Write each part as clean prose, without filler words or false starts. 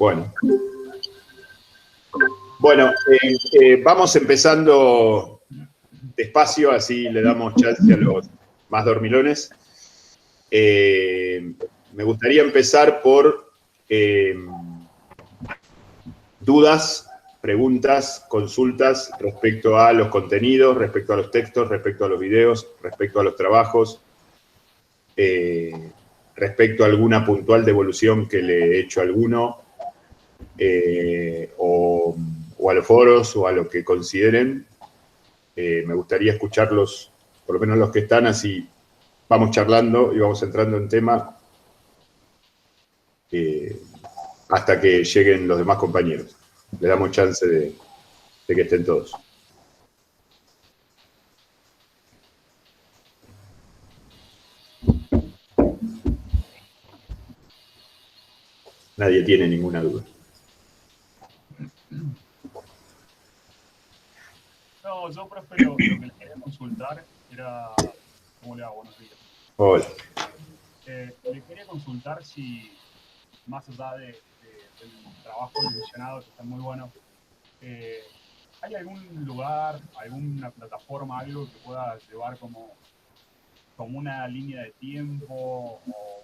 Bueno. Bueno, vamos empezando despacio, así le damos chance a los más dormilones. Me gustaría empezar por dudas, preguntas, consultas respecto a los contenidos, respecto a los textos, respecto a los videos, respecto a los trabajos, respecto a alguna puntual devolución que le he hecho a alguno, o a los foros, o a lo que consideren. Me gustaría escucharlos, por lo menos los que están, así vamos charlando y vamos entrando en tema hasta que lleguen los demás compañeros. Le damos chance de que estén todos. Nadie tiene ninguna duda. No, yo, profe, lo que les quería consultar era... ¿Cómo le va? Buenos días. Hola. Le quería consultar si, más allá del trabajo mencionado, que está muy bueno, ¿hay algún lugar, alguna plataforma, algo que pueda llevar como una línea de tiempo o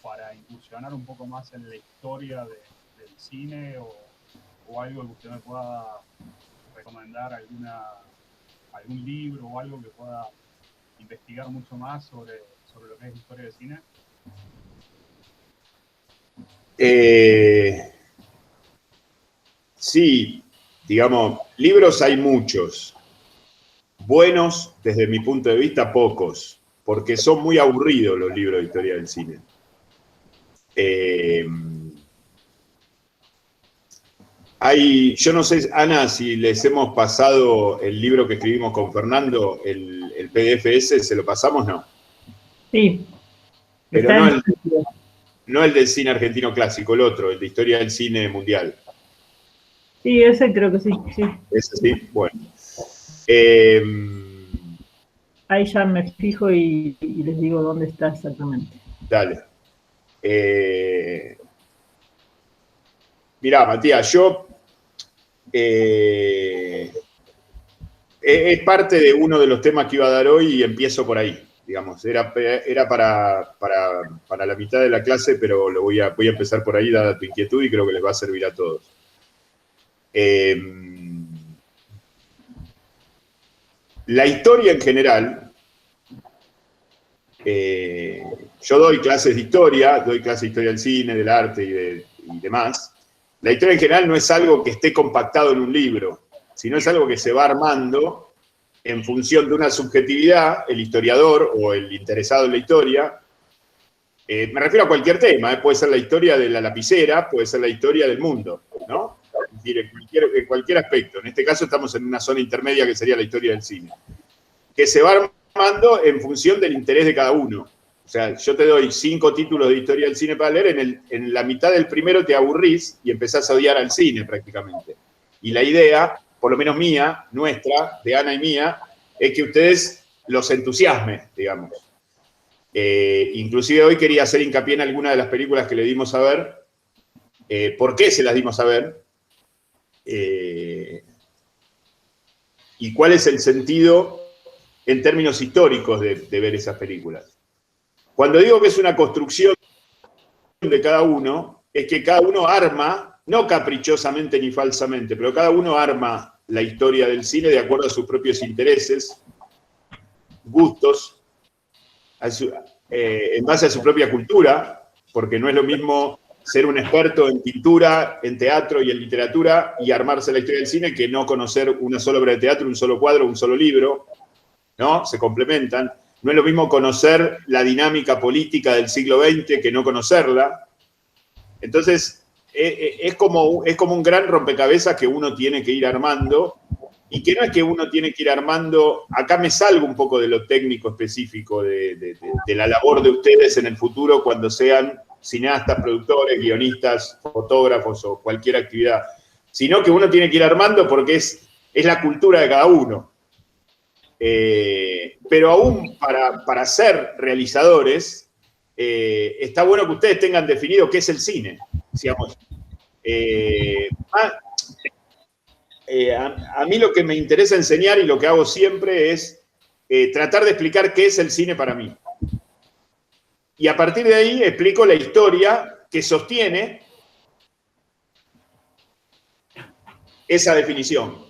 para incursionar un poco más en la historia del cine o algo que usted me pueda recomendar, algún libro o algo que pueda investigar mucho más sobre lo que es historia del cine? Sí, digamos, libros hay muchos. Buenos, desde mi punto de vista, pocos, porque son muy aburridos los libros de historia del cine. Yo no sé, Ana, si les hemos pasado el libro que escribimos con Fernando, el PDF ese, ¿se lo pasamos? No. Sí. Pero no el del cine argentino clásico, el otro, el de historia del cine mundial. Sí, ese creo que sí. Ese sí, bueno. Ahí ya me fijo y les digo dónde está exactamente. Dale. Mirá, Matías, yo es parte de uno de los temas que iba a dar hoy y empiezo por ahí, digamos. Era para la mitad de la clase, pero voy a empezar por ahí, dada tu inquietud, y creo que les va a servir a todos. La historia en general, yo doy clases de historia del cine, del arte y demás. La historia en general no es algo que esté compactado en un libro, sino es algo que se va armando en función de una subjetividad, el historiador o el interesado en la historia. Me refiero a cualquier tema, puede ser la historia de la lapicera, puede ser la historia del mundo, ¿no? Es decir, en cualquier aspecto. En este caso estamos en una zona intermedia que sería la historia del cine, que se va armando en función del interés de cada uno. O sea, yo te doy 5 títulos de historia del cine para leer, en la mitad del primero te aburrís y empezás a odiar al cine prácticamente. Y la idea, por lo menos mía, nuestra, de Ana y mía, es que ustedes los entusiasme, digamos. Inclusive hoy quería hacer hincapié en alguna de las películas que le dimos a ver. ¿Por qué se las dimos a ver? ¿Y cuál es el sentido en términos históricos de ver esas películas? Cuando digo que es una construcción de cada uno, es que cada uno arma, no caprichosamente ni falsamente, pero cada uno arma la historia del cine de acuerdo a sus propios intereses, gustos, en base a su propia cultura, porque no es lo mismo ser un experto en pintura, en teatro y en literatura y armarse la historia del cine que no conocer una sola obra de teatro, un solo cuadro, un solo libro, ¿no? Se complementan. No es lo mismo conocer la dinámica política del siglo XX que no conocerla. Entonces, es como un gran rompecabezas que uno tiene que ir armando, y que no es que uno tiene que ir armando, acá me salgo un poco de lo técnico específico de la labor de ustedes en el futuro cuando sean cineastas, productores, guionistas, fotógrafos o cualquier actividad, sino que uno tiene que ir armando porque es la cultura de cada uno. Pero aún para ser realizadores, está bueno que ustedes tengan definido qué es el cine. Digamos, A mí lo que me interesa enseñar y lo que hago siempre es tratar de explicar qué es el cine para mí. Y a partir de ahí explico la historia que sostiene esa definición.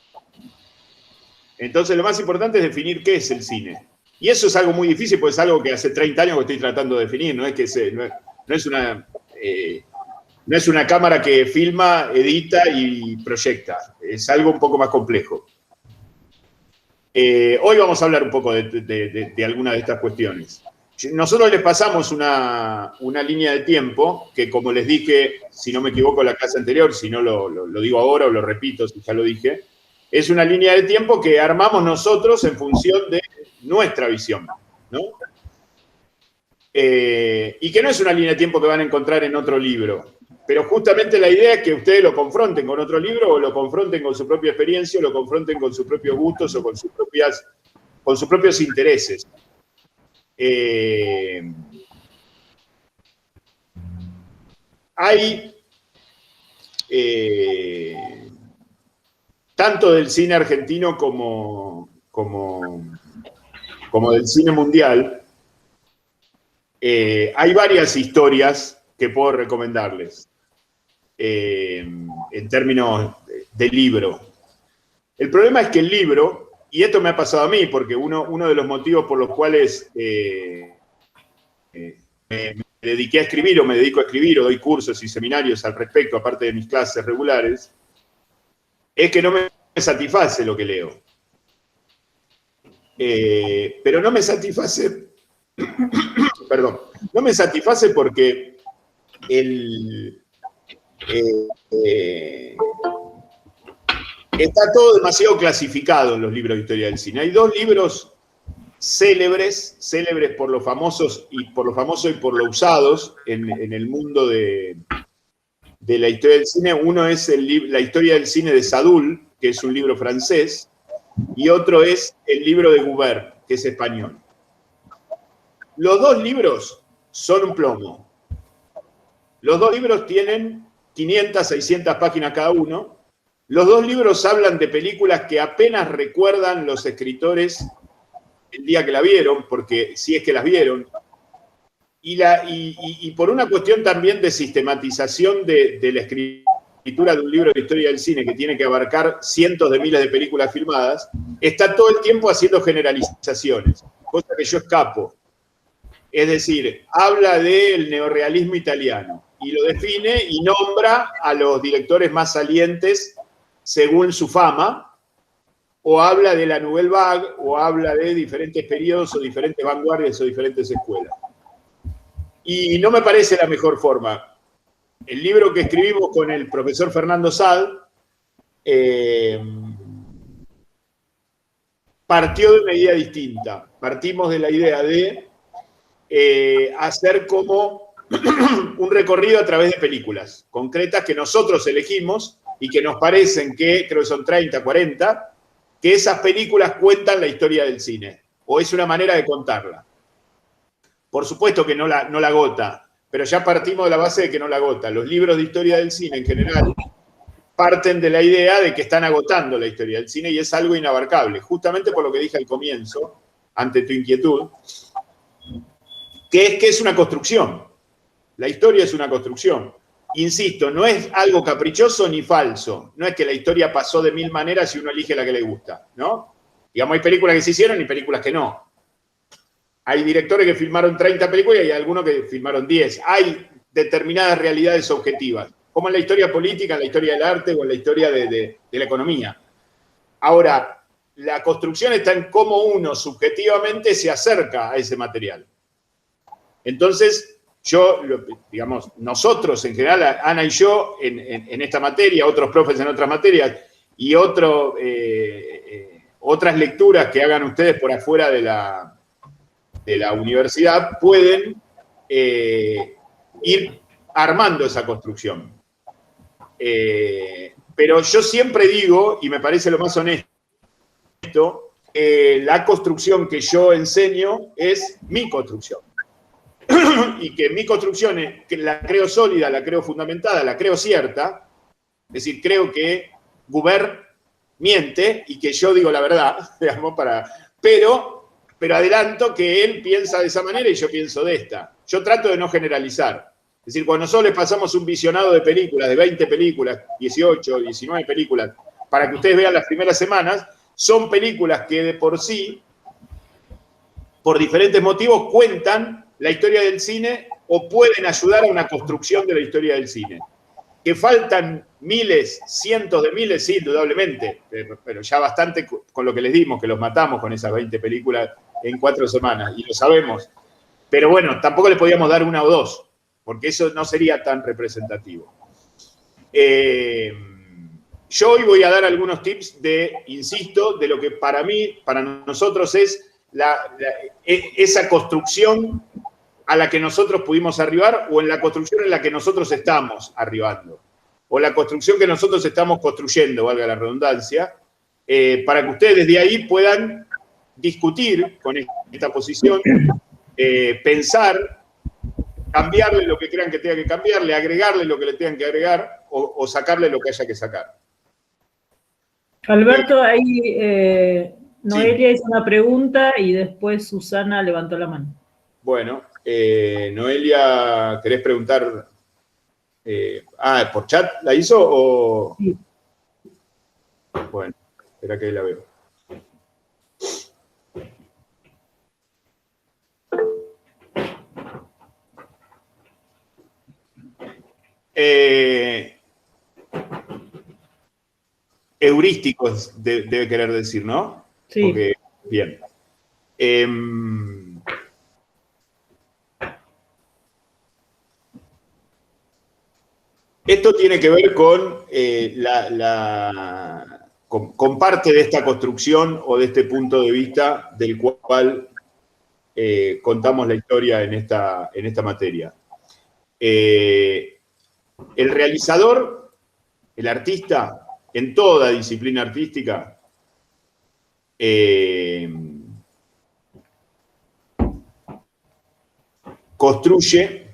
Entonces lo más importante es definir qué es el cine. Y eso es algo muy difícil, porque es algo que hace 30 años que estoy tratando de definir. No es una cámara que filma, edita y proyecta. Es algo un poco más complejo. Hoy vamos a hablar un poco de algunas de estas cuestiones. Nosotros les pasamos una línea de tiempo que, como les dije, si no me equivoco en la clase anterior, si no lo digo ahora o lo repito si ya lo dije, es una línea de tiempo que armamos nosotros en función de nuestra visión, ¿no? Y que no es una línea de tiempo que van a encontrar en otro libro, pero justamente la idea es que ustedes lo confronten con otro libro o lo confronten con su propia experiencia o lo confronten con sus propios gustos o con sus propios intereses. Hay tanto del cine argentino como del cine mundial, hay varias historias que puedo recomendarles en términos de libro. El problema es que el libro, y esto me ha pasado a mí, porque uno de los motivos por los cuales me dediqué a escribir o me dedico a escribir o doy cursos y seminarios al respecto, aparte de mis clases regulares, es que no me satisface lo que leo. Pero no me satisface, perdón, no me satisface porque está todo demasiado clasificado en los libros de historia del cine. Hay dos libros célebres por lo famosos y por lo usados en el mundo de la historia del cine. Uno es la historia del cine de Sadoul, que es un libro francés, y otro es el libro de Goubert, que es español. Los dos libros son un plomo. Los dos libros tienen 500, 600 páginas cada uno. Los dos libros hablan de películas que apenas recuerdan los escritores el día que la vieron, porque si es que las vieron. Y por una cuestión también de sistematización de la escritura de un libro de historia del cine que tiene que abarcar cientos de miles de películas filmadas, está todo el tiempo haciendo generalizaciones, cosa que yo escapo. Es decir, habla del neorrealismo italiano y lo define y nombra a los directores más salientes según su fama, o habla de la Nouvelle Vague, o habla de diferentes periodos o diferentes vanguardias o diferentes escuelas. Y no me parece la mejor forma. El libro que escribimos con el profesor Fernando Sad partió de una idea distinta. Partimos de la idea de hacer como un recorrido a través de películas concretas que nosotros elegimos y que nos parecen que, creo que son 30, 40, que esas películas cuentan la historia del cine, o es una manera de contarla. Por supuesto que no la agota, pero ya partimos de la base de que no la agota. Los libros de historia del cine en general parten de la idea de que están agotando la historia del cine y es algo inabarcable, justamente por lo que dije al comienzo, ante tu inquietud, que es una construcción. La historia es una construcción. Insisto, no es algo caprichoso ni falso. No es que la historia pasó de 1000 maneras y uno elige la que le gusta, ¿no? Digamos, hay películas que se hicieron y películas que no. Hay directores que filmaron 30 películas y hay algunos que filmaron 10. Hay determinadas realidades objetivas, como en la historia política, en la historia del arte o en la historia de la economía. Ahora, la construcción está en cómo uno subjetivamente se acerca a ese material. Entonces, digamos, nosotros en general, Ana y yo, en esta materia, otros profes en otras materias, y otras lecturas que hagan ustedes por afuera de la universidad, pueden ir armando esa construcción. Pero yo siempre digo, y me parece lo más honesto, la construcción que yo enseño es mi construcción. Y que mi construcción, que la creo sólida, la creo fundamentada, la creo cierta, Es decir, creo que Gubern miente y que yo digo la verdad, digamos, pero adelanto que él piensa de esa manera y yo pienso de esta. Yo trato de no generalizar. Es decir, cuando nosotros les pasamos un visionado de películas, de 20 películas, 18, 19 películas, para que ustedes vean las primeras semanas, son películas que de por sí, por diferentes motivos, cuentan la historia del cine o pueden ayudar a una construcción de la historia del cine. Que faltan miles, cientos de miles, sí, indudablemente, pero ya bastante con lo que les dimos, que los matamos con esas 20 películas en 4 semanas, y lo sabemos. Pero bueno, tampoco les podíamos dar una o dos, porque eso no sería tan representativo. Yo hoy voy a dar algunos tips insisto, de lo que para mí, para nosotros es esa construcción a la que nosotros pudimos arribar o en la construcción en la que nosotros estamos arribando. O la construcción que nosotros estamos construyendo, valga la redundancia, para que ustedes desde ahí puedan discutir con esta posición, pensar, cambiarle lo que crean que tenga que cambiarle, agregarle lo que le tengan que agregar o sacarle lo que haya que sacar. Alberto, ahí Noelia hizo una pregunta y después Susana levantó la mano. Bueno, Noelia, ¿querés preguntar? ¿Por chat la hizo o...? Sí. Bueno, espera que ahí la veo. Heurísticos debe querer decir, ¿no? Sí. Porque, bien. Esto tiene que ver con, con parte de esta construcción o de este punto de vista del cual contamos la historia en esta materia. El realizador, el artista, en toda disciplina artística, construye,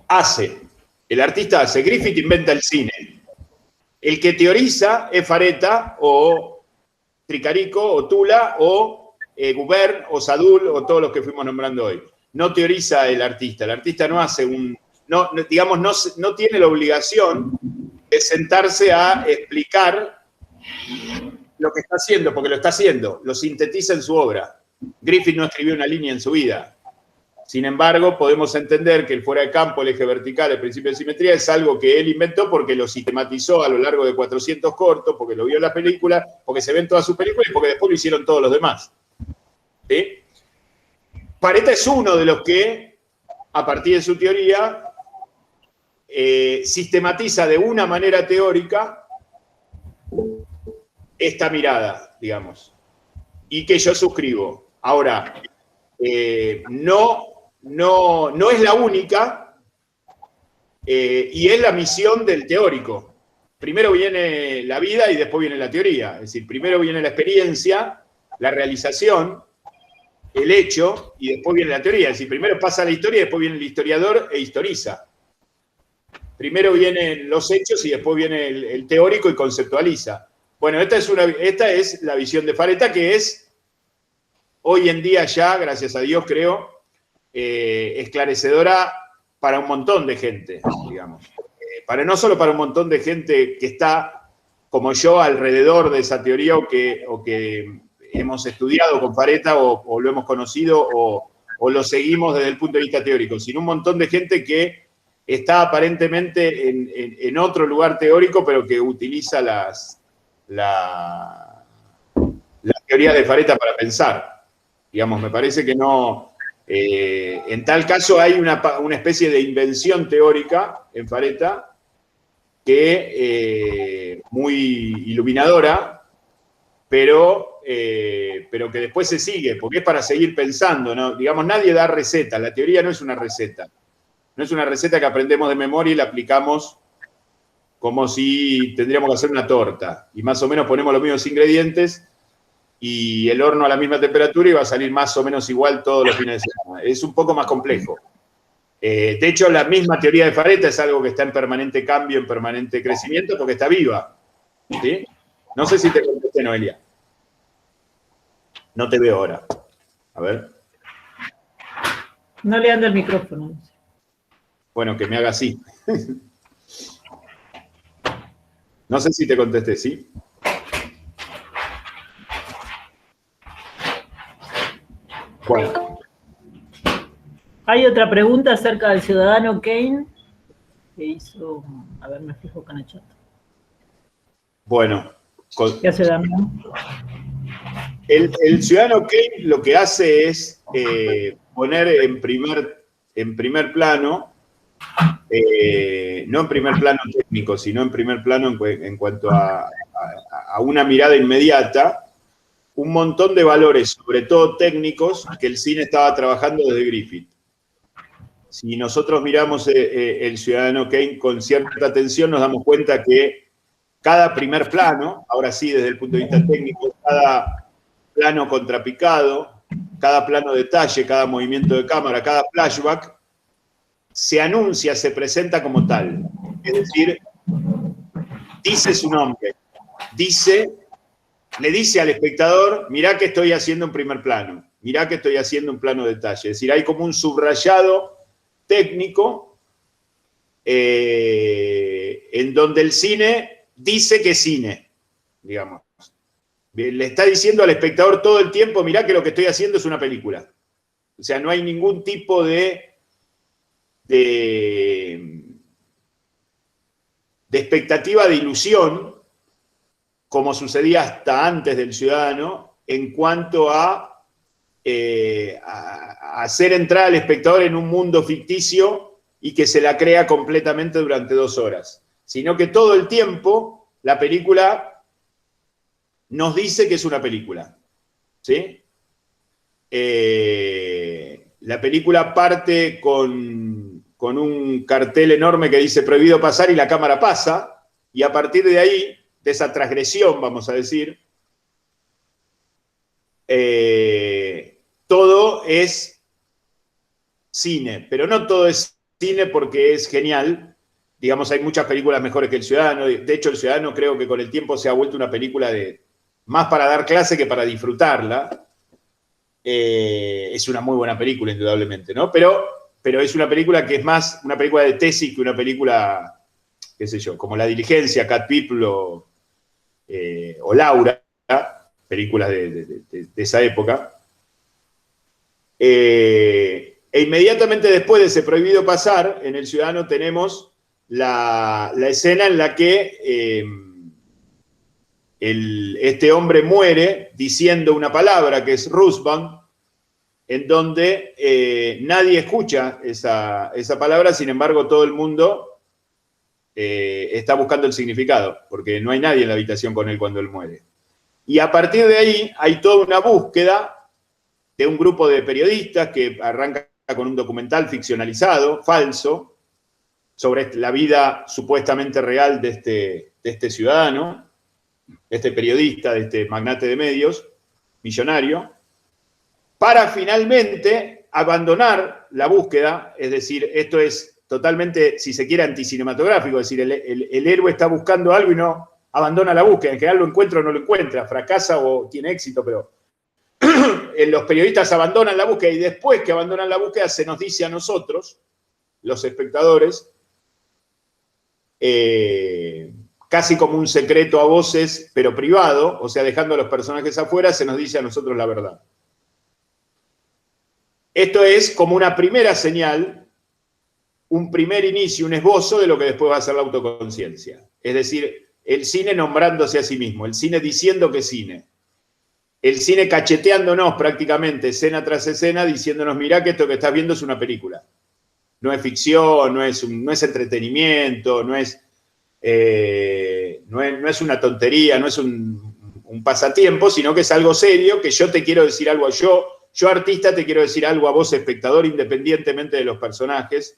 hace. El artista hace. Griffith inventa el cine. El que teoriza es Fareta o Tricarico o Tula o Gubern o Sadul o todos los que fuimos nombrando hoy. No teoriza el artista. El artista no hace no tiene la obligación de sentarse a explicar lo que está haciendo, porque lo está haciendo, lo sintetiza en su obra. Griffith no escribió una línea en su vida. Sin embargo, podemos entender que el fuera de campo, el eje vertical, el principio de simetría, es algo que él inventó porque lo sistematizó a lo largo de 400 cortos, porque lo vio en las películas, porque se ven todas sus películas y porque después lo hicieron todos los demás. ¿Sí? Fareta es uno de los que, a partir de su teoría, sistematiza de una manera teórica esta mirada, digamos, y que yo suscribo. Ahora, no es la única y es la misión del teórico. Primero viene la vida y después viene la teoría. Es decir, primero viene la experiencia, la realización, el hecho y después viene la teoría. Es decir, primero pasa la historia y después viene el historiador e historiza. Primero vienen los hechos y después viene el teórico y conceptualiza. Bueno, esta es la visión de Fareta, que es hoy en día ya, gracias a Dios, creo, esclarecedora para un montón de gente, digamos. No solo para un montón de gente que está, como yo, alrededor de esa teoría o que hemos estudiado con Fareta o lo hemos conocido o lo seguimos desde el punto de vista teórico, sino un montón de gente que está aparentemente en otro lugar teórico, pero que utiliza las teorías de Fareta para pensar. Digamos, me parece que no... en tal caso hay una especie de invención teórica en Fareta que muy iluminadora, pero que después se sigue, porque es para seguir pensando, ¿no? Digamos, nadie da receta, la teoría no es una receta. No es una receta que aprendemos de memoria y la aplicamos como si tendríamos que hacer una torta. Y más o menos ponemos los mismos ingredientes y el horno a la misma temperatura y va a salir más o menos igual todos los fines de semana. Es un poco más complejo. De hecho, la misma teoría de Fareta es algo que está en permanente cambio, en permanente crecimiento, porque está viva. ¿Sí? No sé si te contesté, Noelia. No te veo ahora. A ver. No le anda el micrófono. Bueno, que me haga así. No sé si te contesté, ¿sí? Bueno. Hay otra pregunta acerca del ciudadano Kane que hizo. A ver, me fijo con el chat. Bueno. ¿Qué hace Damián? El ciudadano Kane lo que hace es poner en primer plano, no en primer plano técnico, sino en primer plano en cuanto a una mirada inmediata, un montón de valores, sobre todo técnicos, que el cine estaba trabajando desde Griffith. Si nosotros miramos el ciudadano Kane con cierta atención, nos damos cuenta que cada primer plano, ahora sí desde el punto de vista técnico, cada plano contrapicado, cada plano detalle, cada movimiento de cámara, cada flashback, se anuncia, se presenta como tal. Es decir, dice su nombre, le dice al espectador, mirá que estoy haciendo un primer plano, mirá que estoy haciendo un plano detalle. Es decir, hay como un subrayado técnico en donde el cine dice que es cine, digamos. Le está diciendo al espectador todo el tiempo, mirá que lo que estoy haciendo es una película. O sea, no hay ningún tipo de expectativa de ilusión, como sucedía hasta antes del ciudadano, en cuanto a hacer entrar al espectador en un mundo ficticio y que se la crea completamente durante 2 horas. Sino que todo el tiempo la película nos dice que es una película. ¿Sí? La película parte con un cartel enorme que dice prohibido pasar y la cámara pasa, y a partir de ahí, de esa transgresión, vamos a decir, todo es cine, pero no todo es cine porque es genial. Digamos, hay muchas películas mejores que El Ciudadano. De hecho, El Ciudadano creo que con el tiempo se ha vuelto una película más para dar clase que para disfrutarla. Es una muy buena película, indudablemente, ¿no? Pero es una película que es más una película de tesis que una película, qué sé yo, como La Diligencia, Cat People o Laura, películas de esa época. E inmediatamente después de ese prohibido pasar, en El Ciudadano tenemos la escena en la que este hombre muere diciendo una palabra que es Roosevelt, en donde nadie escucha esa palabra, sin embargo todo el mundo está buscando el significado, porque no hay nadie en la habitación con él cuando él muere. Y a partir de ahí hay toda una búsqueda de un grupo de periodistas que arranca con un documental ficcionalizado, falso, sobre la vida supuestamente real de este ciudadano, de este periodista, de este magnate de medios, millonario, para finalmente abandonar la búsqueda. Es decir, esto es totalmente, si se quiere, anticinematográfico, es decir, el héroe está buscando algo y no abandona la búsqueda, en general lo encuentra o no lo encuentra, fracasa o tiene éxito, pero los periodistas abandonan la búsqueda y después que abandonan la búsqueda se nos dice a nosotros, los espectadores, casi como un secreto a voces, pero privado, o sea, dejando a los personajes afuera, se nos dice a nosotros la verdad. Esto es como una primera señal, un primer inicio, un esbozo de lo que después va a ser la autoconciencia. Es decir, el cine nombrándose a sí mismo, el cine diciendo que es cine. El cine cacheteándonos prácticamente, escena tras escena, diciéndonos, mirá que esto que estás viendo es una película. No es ficción, no es entretenimiento, no es una tontería, no es un pasatiempo, sino que es algo serio, que yo te quiero decir algo, yo artista te quiero decir algo a vos, espectador, independientemente de los personajes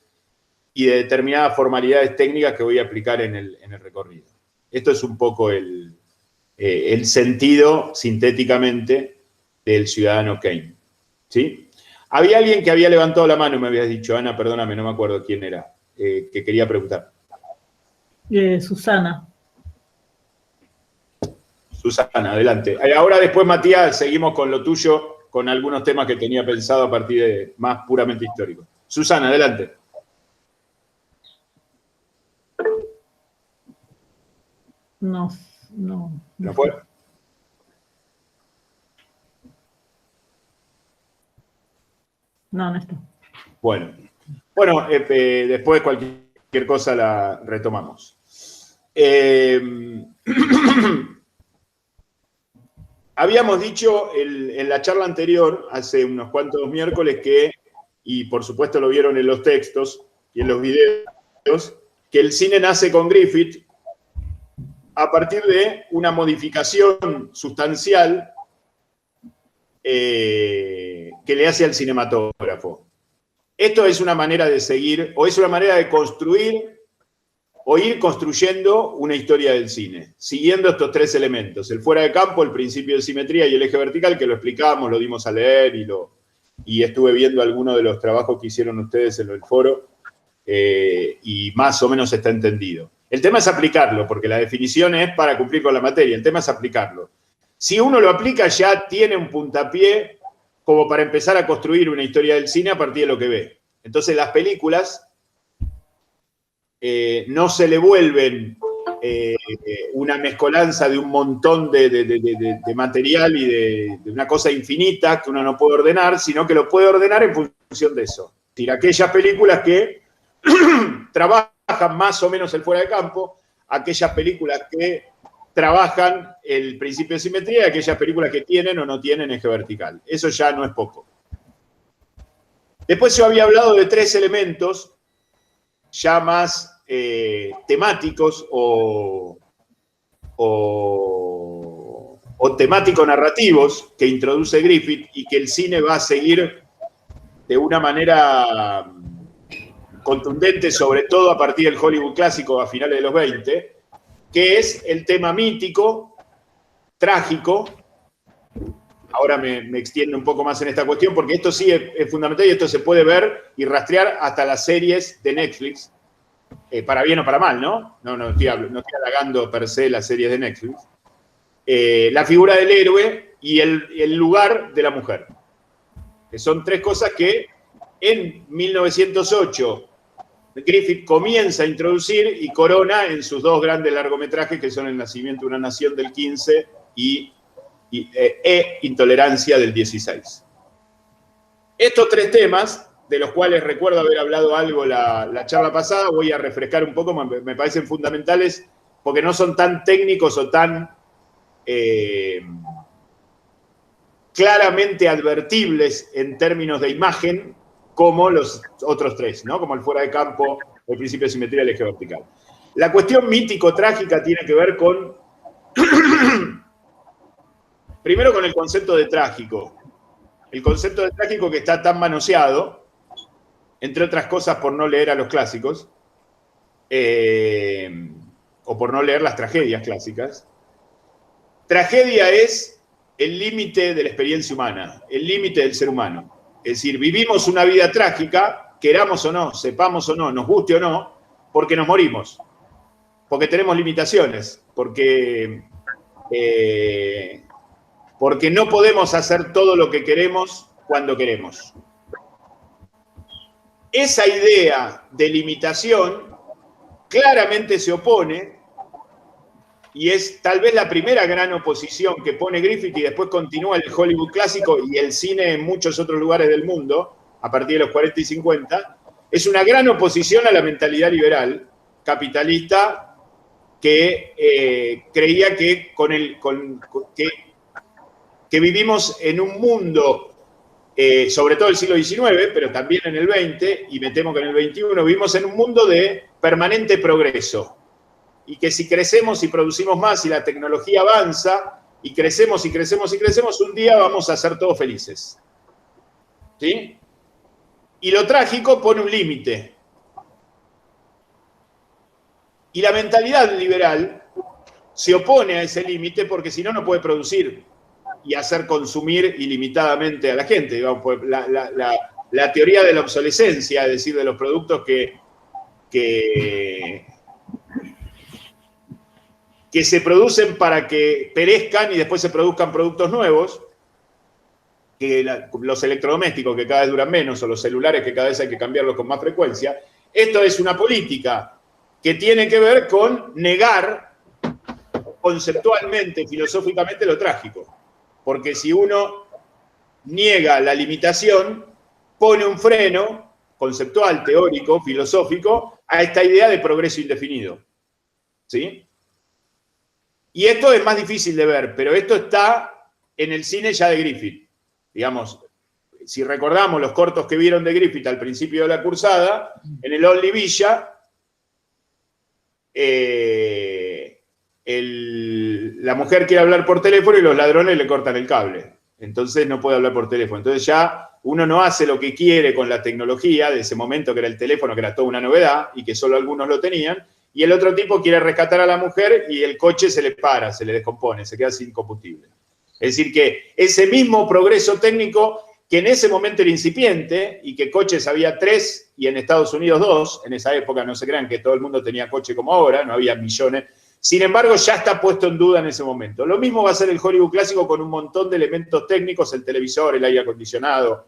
y de determinadas formalidades técnicas que voy a aplicar en el recorrido. Esto es un poco el sentido, sintéticamente, del ciudadano Kane. ¿Sí? Había alguien que había levantado la mano, me habías dicho, Ana, perdóname, no me acuerdo quién era, que quería preguntar. Susana. Susana, adelante. Ahora después, Matías, seguimos con lo tuyo, con algunos temas que tenía pensado a partir de más puramente históricos. Susana, adelante. No. ¿No fue? No está. Bueno, después cualquier cosa la retomamos. Habíamos dicho en la charla anterior, hace unos cuantos miércoles, y por supuesto lo vieron en los textos y en los videos, que el cine nace con Griffith a partir de una modificación sustancial que le hace al cinematógrafo. Esto es una manera de seguir, o es una manera de construir, o ir construyendo una historia del cine, siguiendo estos tres elementos: el fuera de campo, el principio de simetría y el eje vertical, que lo explicábamos, lo dimos a leer y estuve viendo algunos de los trabajos que hicieron ustedes en el foro, y más o menos está entendido. El tema es aplicarlo, porque la definición es para cumplir con la materia, el tema es aplicarlo. Si uno lo aplica, ya tiene un puntapié como para empezar a construir una historia del cine a partir de lo que ve. Entonces las películas no se le vuelven una mezcolanza de un montón de material y de una cosa infinita que uno no puede ordenar, sino que lo puede ordenar en función de eso. Es decir, aquellas películas que trabajan más o menos el fuera de campo, aquellas películas que trabajan el principio de simetría y aquellas películas que tienen o no tienen eje vertical. Eso ya no es poco. Después yo había hablado de tres elementos ya más temáticos o temático-narrativos que introduce Griffith y que el cine va a seguir de una manera contundente, sobre todo a partir del Hollywood clásico a finales de los 20, que es el tema mítico, trágico. Ahora me extiendo un poco más en esta cuestión, porque esto sí es fundamental y esto se puede ver y rastrear hasta las series de Netflix, para bien o para mal, ¿no? No estoy halagando per se las series de Netflix. La figura del héroe y el lugar de la mujer, que son tres cosas que en 1908 Griffith comienza a introducir y corona en sus dos grandes largometrajes, que son El nacimiento de una nación del 15 y Intolerancia del 16. Estos tres temas, de los cuales recuerdo haber hablado algo la charla pasada, voy a refrescar un poco, me parecen fundamentales porque no son tan técnicos o tan claramente advertibles en términos de imagen como los otros tres, ¿no? Como el fuera de campo, el principio de simetría y el eje vertical. La cuestión mítico-trágica tiene que ver con primero con el concepto de trágico. El concepto de trágico que está tan manoseado, entre otras cosas por no leer a los clásicos, o por no leer las tragedias clásicas. Tragedia es el límite de la experiencia humana, el límite del ser humano. Es decir, vivimos una vida trágica, queramos o no, sepamos o no, nos guste o no, porque nos morimos, porque tenemos limitaciones, porque no podemos hacer todo lo que queremos cuando queremos. Esa idea de limitación claramente se opone, y es tal vez la primera gran oposición que pone Griffith, y después continúa el Hollywood clásico y el cine en muchos otros lugares del mundo, a partir de los 40 y 50, es una gran oposición a la mentalidad liberal, capitalista, que creía que que vivimos en un mundo, sobre todo el siglo XIX, pero también en el XX, y me temo que en el XXI, vivimos en un mundo de permanente progreso. Y que si crecemos y producimos más y la tecnología avanza, y crecemos y crecemos y crecemos, un día vamos a ser todos felices. ¿Sí? Y lo trágico pone un límite. Y la mentalidad liberal se opone a ese límite porque si no, no puede producir. y hacer consumir ilimitadamente a la gente. Digamos, pues la teoría de la obsolescencia, es decir, de los productos que se producen para que perezcan y después se produzcan productos nuevos, que los electrodomésticos que cada vez duran menos, o los celulares que cada vez hay que cambiarlos con más frecuencia. Esto es una política que tiene que ver con negar conceptualmente, filosóficamente, lo trágico. Porque si uno niega la limitación, pone un freno conceptual, teórico, filosófico, a esta idea de progreso indefinido. ¿Sí? Y esto es más difícil de ver, pero esto está en el cine ya de Griffith. Digamos, si recordamos los cortos que vieron de Griffith al principio de la cursada, en el Only Villa, la mujer quiere hablar por teléfono y los ladrones le cortan el cable. Entonces no puede hablar por teléfono. Entonces ya uno no hace lo que quiere con la tecnología de ese momento, que era el teléfono, que era toda una novedad y que solo algunos lo tenían, y el otro tipo quiere rescatar a la mujer y el coche se le para, se le descompone, se queda sin combustible. Es decir, que ese mismo progreso técnico, que en ese momento era incipiente, y que coches había 3 y en Estados Unidos 2, en esa época no se crean que todo el mundo tenía coche como ahora, no había millones, sin embargo ya está puesto en duda en ese momento. Lo mismo va a ser el Hollywood clásico con un montón de elementos técnicos, el televisor, el aire acondicionado,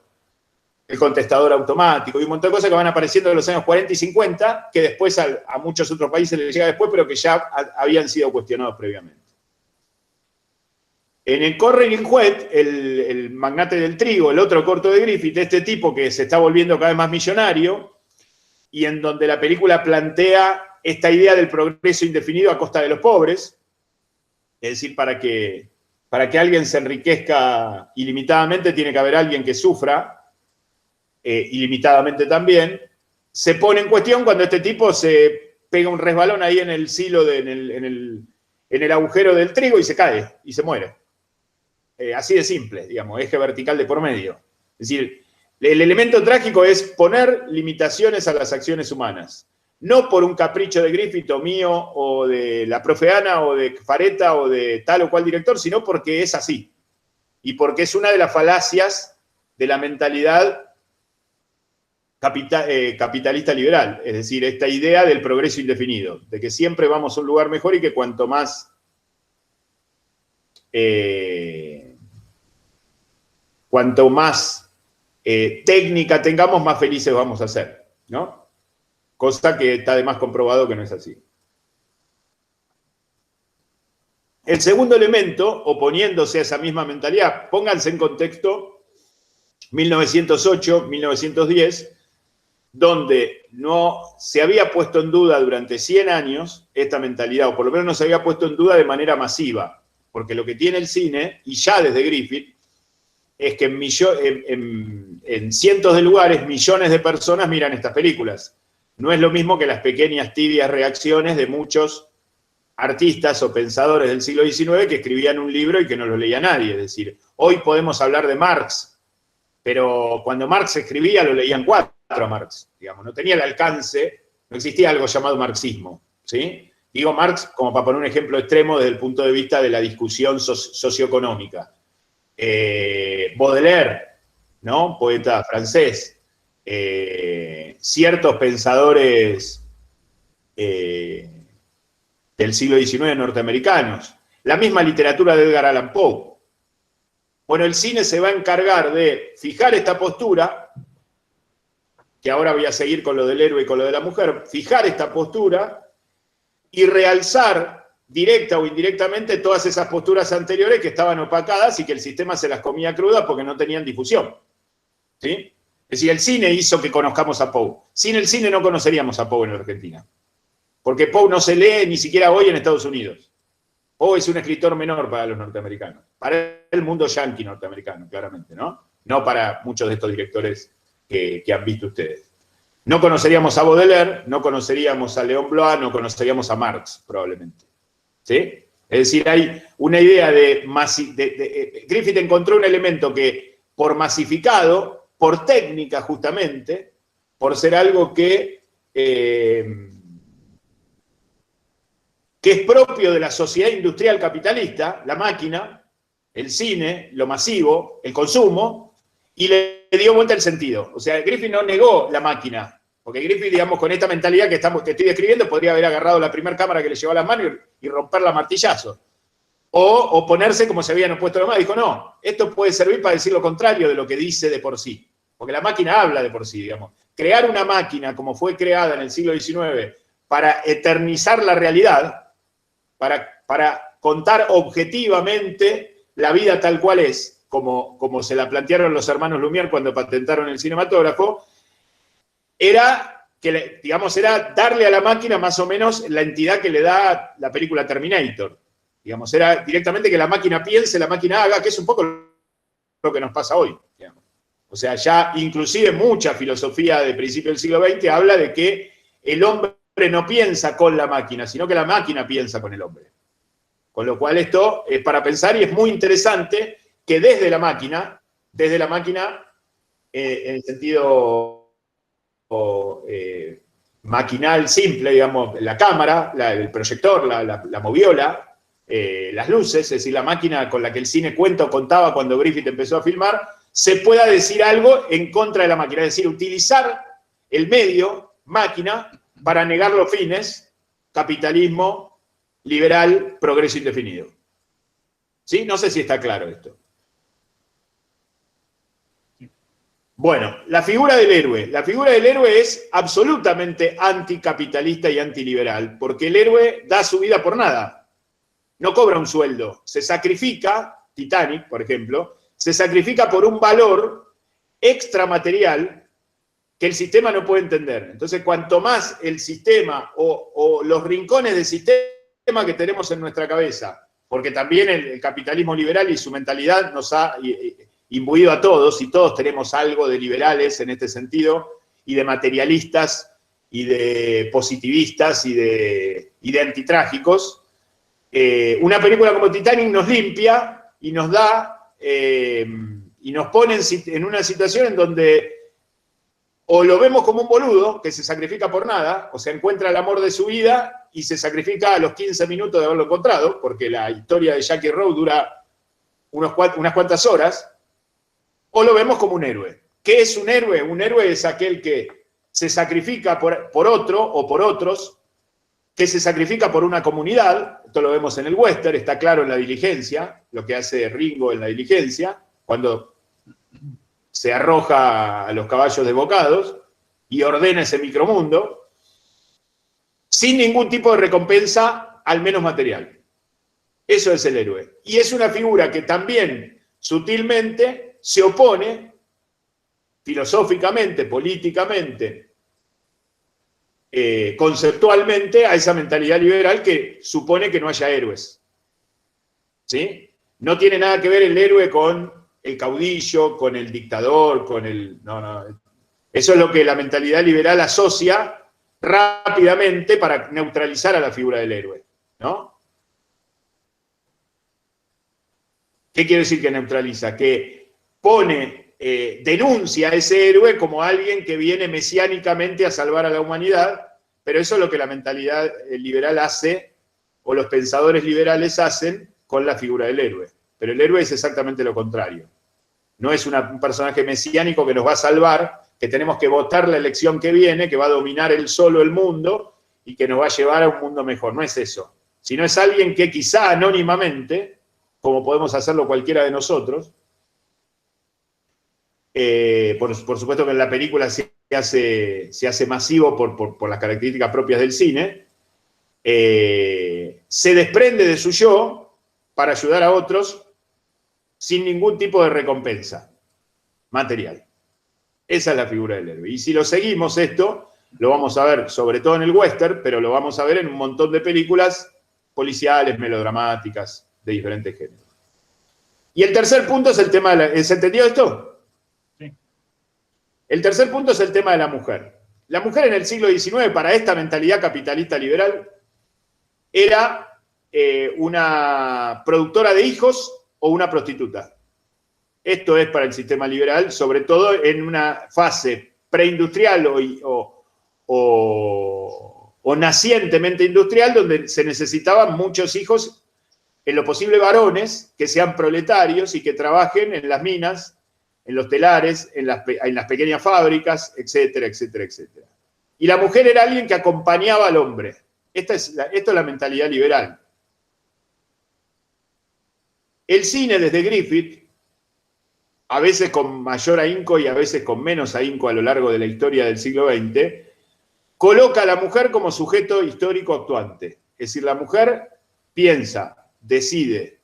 el contestador automático, y un montón de cosas que van apareciendo en los años 40 y 50, que después a muchos otros países les llega después, pero que ya habían sido cuestionados previamente. En el Correring Huet, el magnate del trigo, el otro corto de Griffith, este tipo que se está volviendo cada vez más millonario, y en donde la película plantea esta idea del progreso indefinido a costa de los pobres, es decir, para que alguien se enriquezca ilimitadamente tiene que haber alguien que sufra ilimitadamente también, se pone en cuestión cuando este tipo se pega un resbalón ahí en el silo, en el agujero del trigo y se cae y se muere. Así de simple, digamos, eje vertical de por medio. Es decir, el elemento trágico es poner limitaciones a las acciones humanas. No por un capricho de Griffith o mío, o de la profe Ana, o de Fareta, o de tal o cual director, sino porque es así. Y porque es una de las falacias de la mentalidad capitalista liberal. Es decir, esta idea del progreso indefinido, de que siempre vamos a un lugar mejor y que cuanto más técnica tengamos, más felices vamos a ser, ¿no? Cosa que está además comprobado que no es así. El segundo elemento, oponiéndose a esa misma mentalidad, pónganse en contexto 1908, 1910, donde no se había puesto en duda durante 100 años esta mentalidad, o por lo menos no se había puesto en duda de manera masiva, porque lo que tiene el cine, y ya desde Griffith, es que en cientos de lugares, millones de personas miran estas películas. No es lo mismo que las pequeñas, tibias reacciones de muchos artistas o pensadores del siglo XIX que escribían un libro y que no lo leía nadie. Es decir, hoy podemos hablar de Marx, pero cuando Marx escribía lo leían 4 a Marx. Digamos, no tenía el alcance, no existía algo llamado marxismo, ¿sí? Digo Marx como para poner un ejemplo extremo desde el punto de vista de la discusión socioeconómica. Baudelaire, ¿no? Poeta francés. Ciertos pensadores del siglo XIX norteamericanos. La misma literatura de Edgar Allan Poe. Bueno, el cine se va a encargar de fijar esta postura, que ahora voy a seguir con lo del héroe y con lo de la mujer, fijar esta postura y realzar directa o indirectamente todas esas posturas anteriores que estaban opacadas y que el sistema se las comía crudas porque no tenían difusión. ¿Sí? Es decir, el cine hizo que conozcamos a Poe. Sin el cine no conoceríamos a Poe en Argentina. Porque Poe no se lee ni siquiera hoy en Estados Unidos. Poe es un escritor menor para los norteamericanos. Para el mundo yanqui norteamericano, claramente, ¿no? No para muchos de estos directores que han visto ustedes. No conoceríamos a Baudelaire, no conoceríamos a Léon Blois, no conoceríamos a Marx, probablemente. ¿Sí? Es decir, hay una idea Griffith encontró un elemento que, por masificado, por técnica justamente, por ser algo que es propio de la sociedad industrial capitalista, la máquina, el cine, lo masivo, el consumo, y le dio vuelta el sentido. O sea, Griffith no negó la máquina, porque Griffith, digamos, con esta mentalidad que estoy describiendo, podría haber agarrado la primera cámara que le llevó a las manos y romperla a martillazos. O oponerse como se habían opuesto los demás. Dijo, no, esto puede servir para decir lo contrario de lo que dice de por sí. Porque la máquina habla de por sí, digamos. Crear una máquina como fue creada en el siglo XIX para eternizar la realidad, para contar objetivamente la vida tal cual es, como se la plantearon los hermanos Lumière cuando patentaron el cinematógrafo, era darle a la máquina más o menos la entidad que le da la película Terminator. Digamos, era directamente que la máquina piense, la máquina haga, que es un poco lo que nos pasa hoy. Digamos. O sea, ya inclusive mucha filosofía de principio del siglo XX habla de que el hombre no piensa con la máquina, sino que la máquina piensa con el hombre. Con lo cual esto es para pensar y es muy interesante que desde la máquina, en el sentido maquinal simple, digamos, la cámara, el proyector, la moviola, las luces, es decir, la máquina con la que el cine cuenta o contaba cuando Griffith empezó a filmar, se pueda decir algo en contra de la máquina, es decir, utilizar el medio, máquina, para negar los fines, capitalismo, liberal, progreso indefinido. ¿Sí? No sé si está claro esto. Bueno, la figura del héroe. La figura del héroe es absolutamente anticapitalista y antiliberal, porque el héroe da su vida por nada. No cobra un sueldo, se sacrifica, Titanic, por ejemplo, se sacrifica por un valor extramaterial que el sistema no puede entender. Entonces, cuanto más el sistema o los rincones del sistema que tenemos en nuestra cabeza, porque también el capitalismo liberal y su mentalidad nos ha imbuido a todos, y todos tenemos algo de liberales en este sentido, y de materialistas, y de positivistas, y de antitrágicos. Una película como Titanic nos limpia y nos da y nos pone en una situación en donde o lo vemos como un boludo que se sacrifica por nada, o sea, encuentra el amor de su vida y se sacrifica a los 15 minutos de haberlo encontrado, porque la historia de Jackie Rose dura unas cuantas horas, o lo vemos como un héroe. ¿Qué es un héroe? Un héroe es aquel que se sacrifica por otro o por otros, que se sacrifica por una comunidad. Esto lo vemos en el western, está claro en La Diligencia, lo que hace Ringo en La Diligencia, cuando se arroja a los caballos desbocados y ordena ese micromundo, sin ningún tipo de recompensa, al menos material. Eso es el héroe. Y es una figura que también sutilmente se opone filosóficamente, políticamente, conceptualmente a esa mentalidad liberal que supone que no haya héroes. ¿Sí? No tiene nada que ver el héroe con el caudillo, con el dictador, con el... No. Eso es lo que la mentalidad liberal asocia rápidamente para neutralizar a la figura del héroe, ¿no? ¿Qué quiere decir que neutraliza? Que pone, denuncia a ese héroe como alguien que viene mesiánicamente a salvar a la humanidad, pero eso es lo que la mentalidad liberal hace, o los pensadores liberales hacen con la figura del héroe. Pero el héroe es exactamente lo contrario. No es un personaje mesiánico que nos va a salvar, que tenemos que votar la elección que viene, que va a dominar él solo el mundo y que nos va a llevar a un mundo mejor. No es eso. Sino es alguien que quizá anónimamente, como podemos hacerlo cualquiera de nosotros, por supuesto que en la película se hace masivo por las características propias del cine, se desprende de su yo para ayudar a otros sin ningún tipo de recompensa material. Esa es la figura del héroe. Y si lo seguimos esto, lo vamos a ver sobre todo en el western, pero lo vamos a ver en un montón de películas policiales, melodramáticas, de diferentes géneros. Y el tercer punto es el tema de la... ¿Se entendió esto? El tercer punto es el tema de la mujer. La mujer en el siglo XIX, para esta mentalidad capitalista liberal, era una productora de hijos o una prostituta. Esto es para el sistema liberal, sobre todo en una fase preindustrial o nacientemente industrial, donde se necesitaban muchos hijos en lo posible varones que sean proletarios y que trabajen en las minas, en los telares, en las pequeñas fábricas, etcétera, etcétera, etcétera. Y la mujer era alguien que acompañaba al hombre. Esto es la mentalidad liberal. El cine desde Griffith, a veces con mayor ahínco y a veces con menos ahínco a lo largo de la historia del siglo XX, coloca a la mujer como sujeto histórico actuante. Es decir, la mujer piensa, decide,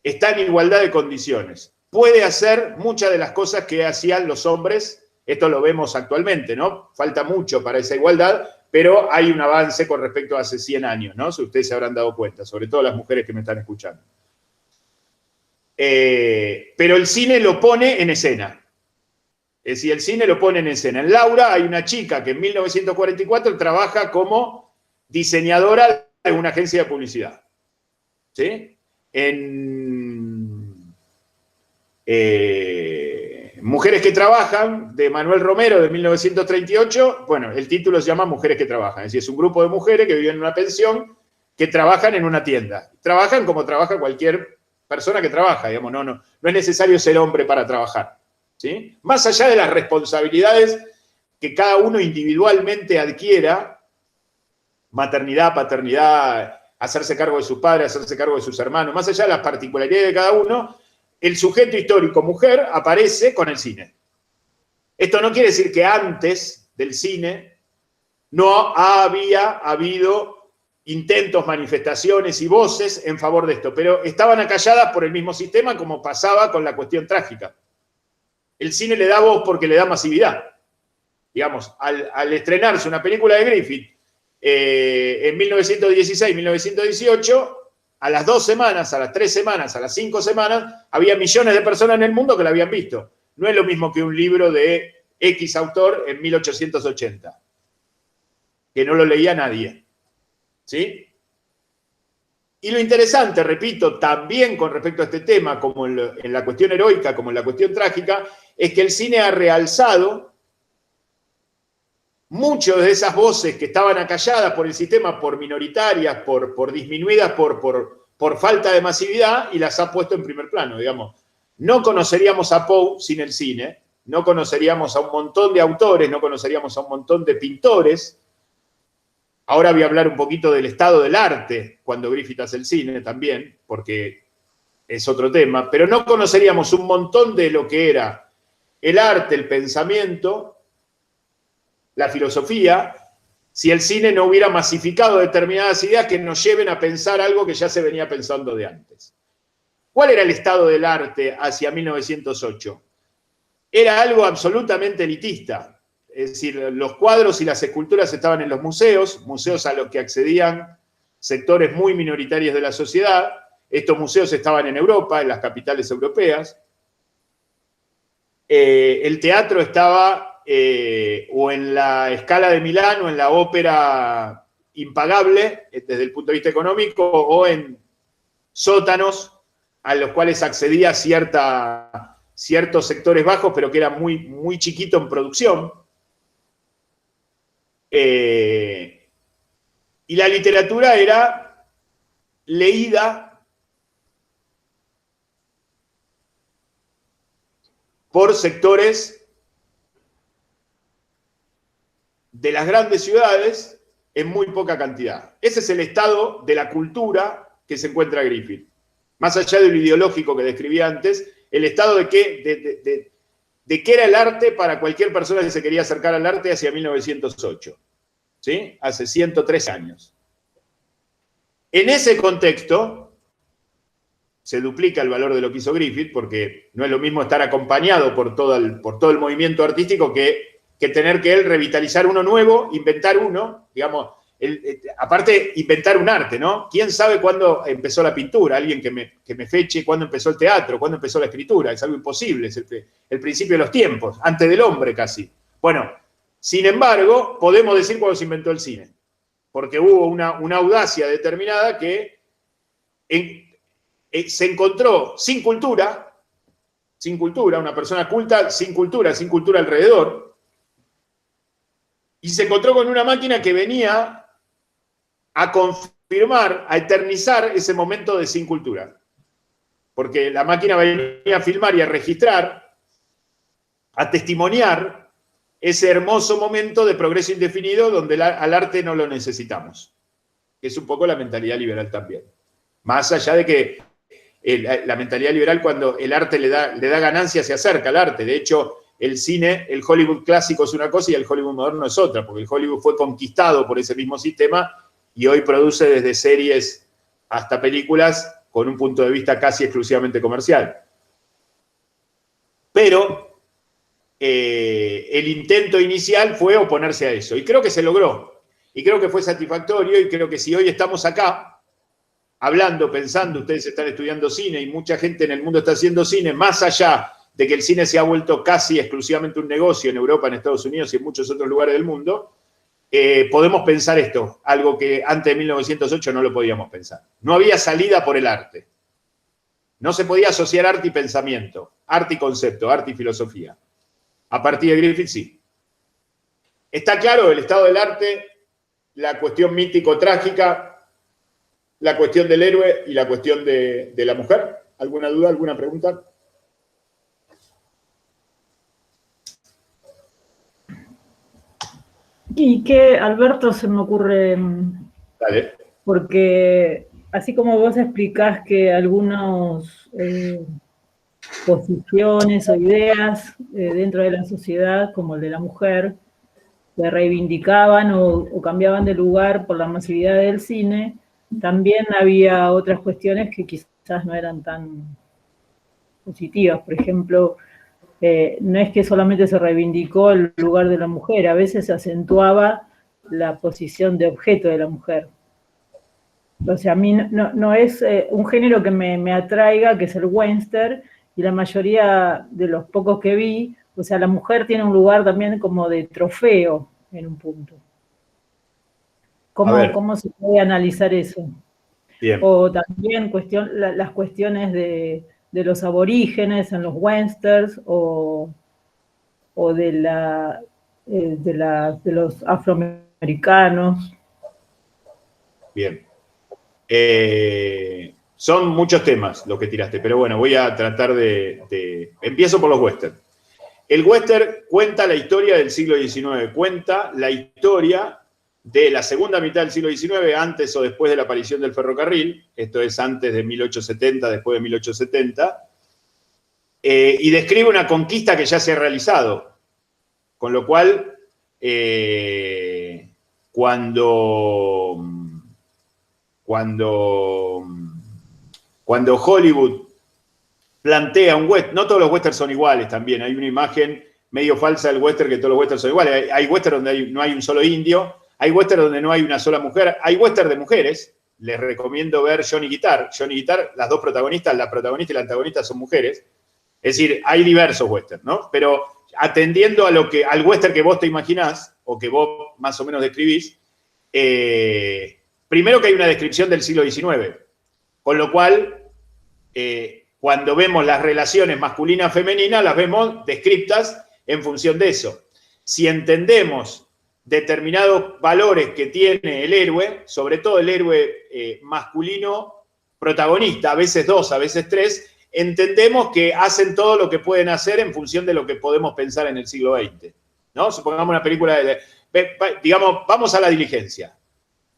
está en igualdad de condiciones. Puede hacer muchas de las cosas que hacían los hombres. Esto lo vemos actualmente, ¿no? Falta mucho para esa igualdad, pero hay un avance con respecto a hace 100 años, ¿no? Si ustedes se habrán dado cuenta, sobre todo las mujeres que me están escuchando. Pero el cine lo pone en escena. Es decir, el cine lo pone en escena. En Laura hay una chica que en 1944 trabaja como diseñadora de una agencia de publicidad. ¿Sí? En Mujeres que trabajan, de Manuel Romero, de 1938, bueno, el título se llama Mujeres que trabajan. Es decir, es un grupo de mujeres que viven en una pensión que trabajan en una tienda. Trabajan como trabaja cualquier persona que trabaja, digamos, no es necesario ser hombre para trabajar. ¿Sí? Más allá de las responsabilidades que cada uno individualmente adquiera, maternidad, paternidad, hacerse cargo de sus padres, hacerse cargo de sus hermanos, más allá de las particularidades de cada uno, el sujeto histórico mujer aparece con el cine. Esto no quiere decir que antes del cine no había habido intentos, manifestaciones y voces en favor de esto, pero estaban acalladas por el mismo sistema como pasaba con la cuestión trágica. El cine le da voz porque le da masividad. Digamos, al estrenarse una película de Griffith en 1916, 1918, a las 2 semanas, a las 3 semanas, a las 5 semanas, había millones de personas en el mundo que la habían visto. No es lo mismo que un libro de X autor en 1880, que no lo leía nadie. ¿Sí? Y lo interesante, repito, también con respecto a este tema, como en la cuestión heroica, como en la cuestión trágica, es que el cine ha realzado muchas de esas voces que estaban acalladas por el sistema, por minoritarias, por disminuidas, por falta de masividad, y las ha puesto en primer plano, digamos. No conoceríamos a Poe sin el cine, no conoceríamos a un montón de autores, no conoceríamos a un montón de pintores. Ahora voy a hablar un poquito del estado del arte cuando Griffith hace el cine también, porque es otro tema, pero no conoceríamos un montón de lo que era el arte, el pensamiento, la filosofía, si el cine no hubiera masificado determinadas ideas que nos lleven a pensar algo que ya se venía pensando de antes. ¿Cuál era el estado del arte hacia 1908? Era algo absolutamente elitista. Es decir, los cuadros y las esculturas estaban en los museos, museos a los que accedían sectores muy minoritarios de la sociedad. Estos museos estaban en Europa, en las capitales europeas. El teatro estaba o en la Scala de Milán o en la Ópera Impagable, desde el punto de vista económico, o en sótanos a los cuales accedía ciertos sectores bajos, pero que eran muy, muy chiquito en producción. Y la literatura era leída por sectores de las grandes ciudades en muy poca cantidad. Ese es el estado de la cultura que se encuentra Griffith. Más allá de lo ideológico que describí antes, el estado de qué era el arte para cualquier persona que se quería acercar al arte hacia 1908. ¿Sí? Hace 103 años. En ese contexto, se duplica el valor de lo que hizo Griffith, porque no es lo mismo estar acompañado por todo el movimiento artístico que tener que él revitalizar uno nuevo, inventar uno, digamos, aparte inventar un arte, ¿no? ¿Quién sabe cuándo empezó la pintura? Alguien que me feche cuándo empezó el teatro, cuándo empezó la escritura. Es algo imposible, es el principio de los tiempos, antes del hombre casi. Bueno, sin embargo, podemos decir cuándo se inventó el cine, porque hubo una audacia determinada que se encontró sin cultura, una persona culta sin cultura alrededor, y se encontró con una máquina que venía a confirmar filmar, a eternizar ese momento de sin cultura. Porque la máquina va a ir a filmar y a registrar, a testimoniar ese hermoso momento de progreso indefinido donde al arte no lo necesitamos. Que es un poco la mentalidad liberal también. Más allá de que la mentalidad liberal, cuando el arte le da ganancia, se acerca al arte. De hecho, el cine, el Hollywood clásico es una cosa y el Hollywood moderno es otra, porque el Hollywood fue conquistado por ese mismo sistema y hoy produce desde series hasta películas con un punto de vista casi exclusivamente comercial. Pero el intento inicial fue oponerse a eso, y creo que se logró, y creo que fue satisfactorio, y creo que si hoy estamos acá, hablando, pensando, ustedes están estudiando cine, y mucha gente en el mundo está haciendo cine, más allá de que el cine se ha vuelto casi exclusivamente un negocio en Europa, en Estados Unidos y en muchos otros lugares del mundo, podemos pensar esto, algo que antes de 1908 no lo podíamos pensar. No había salida por el arte. No se podía asociar arte y pensamiento, arte y concepto, arte y filosofía. A partir de Griffith, sí. Está claro el estado del arte, la cuestión mítico-trágica, la cuestión del héroe y la cuestión de la mujer. ¿Alguna duda, alguna pregunta? Y que, Alberto, se me ocurre, Dale. porque así como vos explicás que algunas posiciones o ideas dentro de la sociedad, como el de la mujer, se reivindicaban o cambiaban de lugar por la masividad del cine, también había otras cuestiones que quizás no eran tan positivas. Por ejemplo, no es que solamente se reivindicó el lugar de la mujer, a veces se acentuaba la posición de objeto de la mujer. O sea, a mí no es un género que me atraiga, que es el western, y la mayoría de los pocos que vi, o sea, la mujer tiene un lugar también como de trofeo en un punto. ¿Cómo se puede analizar eso? Bien. O también las cuestiones de los aborígenes en los westerns o de los afroamericanos. Bien. Son muchos temas los que tiraste, pero bueno, voy a tratar de... Empiezo por los westerns. El western cuenta la historia del siglo XIX, cuenta la historia de la segunda mitad del siglo XIX, antes o después de la aparición del ferrocarril, esto es antes de 1870, después de 1870, y describe una conquista que ya se ha realizado, con lo cual, cuando Hollywood plantea un western, no todos los westerns son iguales también, hay una imagen medio falsa del western que todos los westerns son iguales, hay western donde no hay un solo indio, hay western donde no hay una sola mujer, hay western de mujeres, les recomiendo ver Johnny Guitar, las dos protagonistas, la protagonista y la antagonista son mujeres, es decir, hay diversos westerns, ¿no? Pero atendiendo al western que vos te imaginás, o que vos más o menos describís, primero que hay una descripción del siglo XIX, con lo cual, cuando vemos las relaciones masculina-femenina, las vemos descriptas en función de eso. Si entendemos determinados valores que tiene el héroe, sobre todo el héroe masculino protagonista, a veces dos, a veces tres, entendemos que hacen todo lo que pueden hacer en función de lo que podemos pensar en el siglo XX, ¿no? Supongamos una película digamos, vamos a La Diligencia.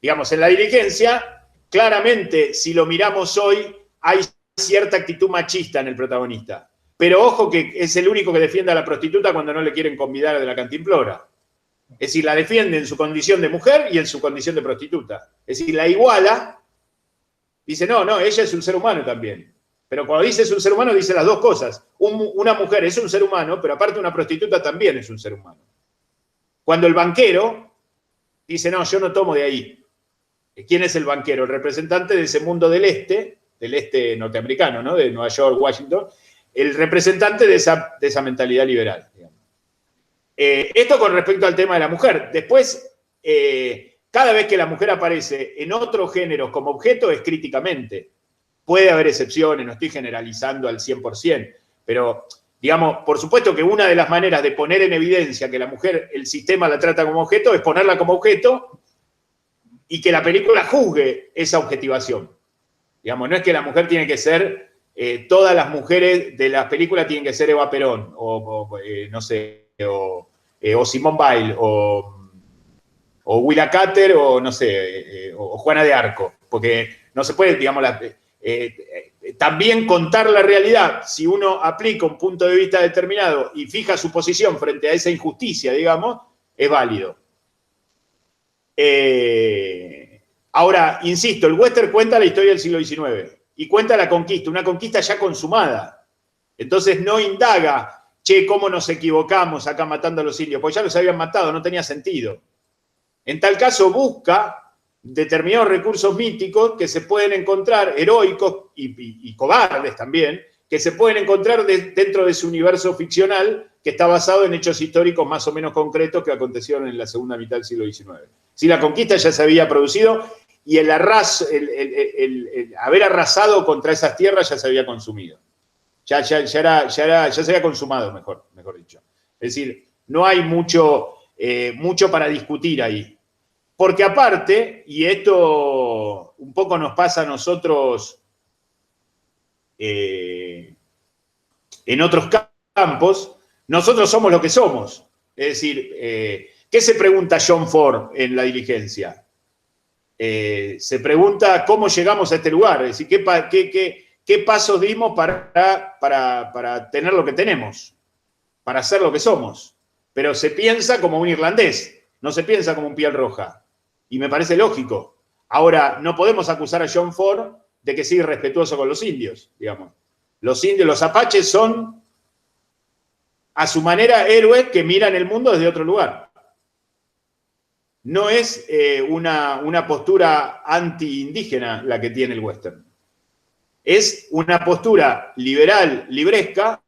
Digamos, en La Diligencia, claramente, si lo miramos hoy, hay cierta actitud machista en el protagonista. Pero ojo que es el único que defiende a la prostituta cuando no le quieren convidar de la cantimplora. Es decir, la defiende en su condición de mujer y en su condición de prostituta. Es decir, la iguala, dice, no, ella es un ser humano también. Pero cuando dice es un ser humano, dice las dos cosas. Una mujer es un ser humano, pero aparte una prostituta también es un ser humano. Cuando el banquero dice, no, yo no tomo de ahí. ¿Quién es el banquero? El representante de ese mundo del este norteamericano, ¿no? De Nueva York, Washington, el representante de esa mentalidad liberal. Digamos. Esto con respecto al tema de la mujer. Después, cada vez que la mujer aparece en otro género como objeto es críticamente. Puede haber excepciones, no estoy generalizando al 100%, pero, digamos, por supuesto que una de las maneras de poner en evidencia que la mujer, el sistema la trata como objeto, es ponerla como objeto y que la película juzgue esa objetivación. Digamos, no es que la mujer tiene que ser, todas las mujeres de las películas tienen que ser Eva Perón, no sé, o Simone Weil, o Willa Cather, o no sé, o Juana de Arco, porque no se puede, digamos, también contar la realidad, si uno aplica un punto de vista determinado y fija su posición frente a esa injusticia, digamos, es válido. Ahora, insisto, el western cuenta la historia del siglo XIX y cuenta la conquista, una conquista ya consumada. Entonces no indaga, che, cómo nos equivocamos acá matando a los indios, porque ya los habían matado, no tenía sentido. En tal caso busca determinados recursos míticos que se pueden encontrar, heroicos y cobardes también, que se pueden encontrar dentro de su universo ficcional que está basado en hechos históricos más o menos concretos que acontecieron en la segunda mitad del siglo XIX. Si la conquista ya se había producido y el haber arrasado contra esas tierras ya se había consumido. Ya se había consumado, mejor dicho. Es decir, no hay mucho para discutir ahí. Porque aparte, y esto un poco nos pasa a nosotros en otros campos, nosotros somos lo que somos. Es decir, ¿qué se pregunta John Ford en La Diligencia? Se pregunta cómo llegamos a este lugar, es decir, qué pasos dimos para tener lo que tenemos, para ser lo que somos. Pero se piensa como un irlandés, no se piensa como un piel roja. Y me parece lógico. Ahora, no podemos acusar a John Ford de que sea irrespetuoso con los indios, digamos. Los indios, los apaches son, a su manera, héroes que miran el mundo desde otro lugar. No es una postura anti-indígena la que tiene el western. Es una postura liberal, libresca,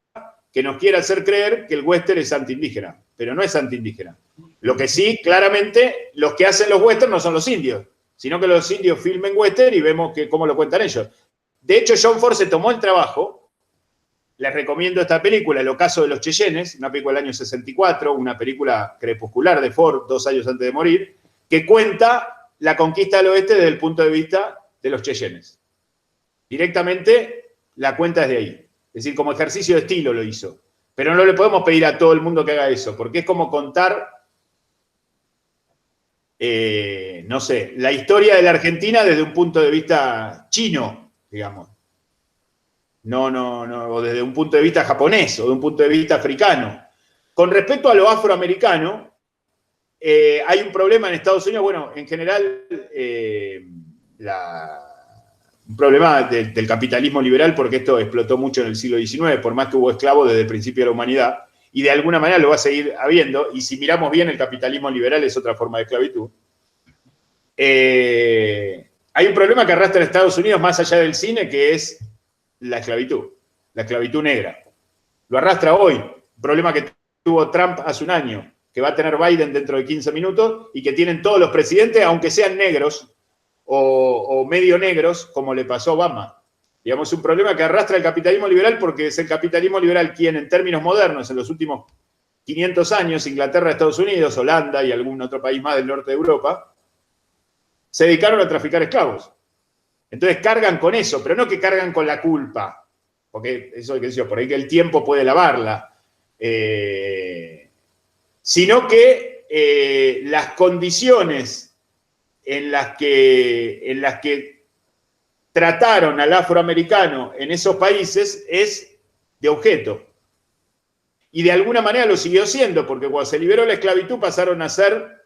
que nos quiere hacer creer que el western es anti-indígena, pero no es anti-indígena. Lo que sí, claramente, los que hacen los westerns no son los indios, sino que los indios filmen western y vemos cómo lo cuentan ellos. De hecho, John Ford se tomó el trabajo, les recomiendo esta película, El ocaso de los Cheyennes, una película del año 64, una película crepuscular de Ford, 2 años antes de morir, que cuenta la conquista del oeste desde el punto de vista de los Cheyennes. Directamente la cuenta desde ahí. Es decir, como ejercicio de estilo lo hizo. Pero no le podemos pedir a todo el mundo que haga eso, porque es como contar, no sé, la historia de la Argentina desde un punto de vista chino, digamos. No, o desde un punto de vista japonés, o de un punto de vista africano. Con respecto a lo afroamericano, hay un problema en Estados Unidos, bueno, en general, un problema del capitalismo liberal, porque esto explotó mucho en el siglo XIX, por más que hubo esclavos desde el principio de la humanidad, y de alguna manera lo va a seguir habiendo, y si miramos bien, el capitalismo liberal es otra forma de esclavitud. Hay un problema que arrastra a Estados Unidos más allá del cine, que es la esclavitud negra. Lo arrastra hoy, un problema que tuvo Trump hace un año, que va a tener Biden dentro de 15 minutos, y que tienen todos los presidentes, aunque sean negros, o medio negros, como le pasó a Obama. Digamos, un problema que arrastra el capitalismo liberal porque es el capitalismo liberal quien, en términos modernos, en los últimos 500 años, Inglaterra, Estados Unidos, Holanda y algún otro país más del norte de Europa, se dedicaron a traficar esclavos. Entonces cargan con eso, pero no que cargan con la culpa, porque eso hay que decir, por ahí que el tiempo puede lavarla, sino que las condiciones en las que trataron al afroamericano en esos países es de objeto. Y de alguna manera lo siguió siendo, porque cuando se liberó la esclavitud pasaron a ser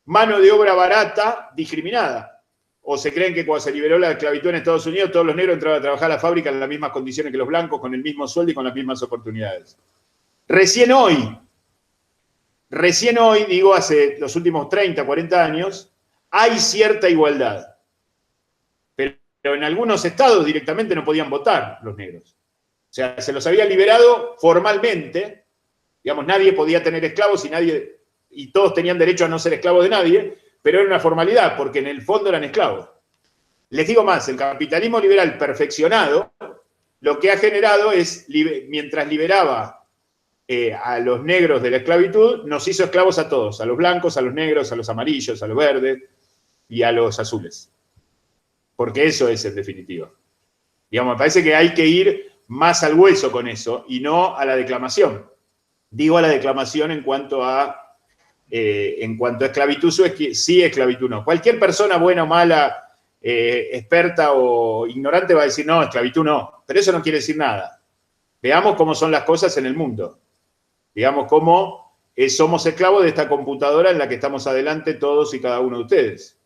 mano de obra barata discriminada. O se creen que cuando se liberó la esclavitud en Estados Unidos todos los negros entraban a trabajar a la fábrica en las mismas condiciones que los blancos, con el mismo sueldo y con las mismas oportunidades. Recién hoy, digo, hace los últimos 30, 40 años, hay cierta igualdad. Pero en algunos estados directamente no podían votar los negros. O sea, se los había liberado formalmente, digamos, nadie podía tener esclavos y todos tenían derecho a no ser esclavos de nadie, pero era una formalidad, porque en el fondo eran esclavos. Les digo más, el capitalismo liberal perfeccionado, lo que ha generado es, mientras liberaba a los negros de la esclavitud, nos hizo esclavos a todos, a los blancos, a los negros, a los amarillos, a los verdes. y a los azules. Porque eso es en definitiva. Digamos, me parece que hay que ir más al hueso con eso y no a la declamación. Digo a la declamación en cuanto a esclavitud, sí, esclavitud no. Cualquier persona buena o mala, experta o ignorante va a decir, no, esclavitud no. Pero eso no quiere decir nada. Veamos cómo son las cosas en el mundo. Digamos cómo somos esclavos de esta computadora en la que estamos adelante todos y cada uno de ustedes.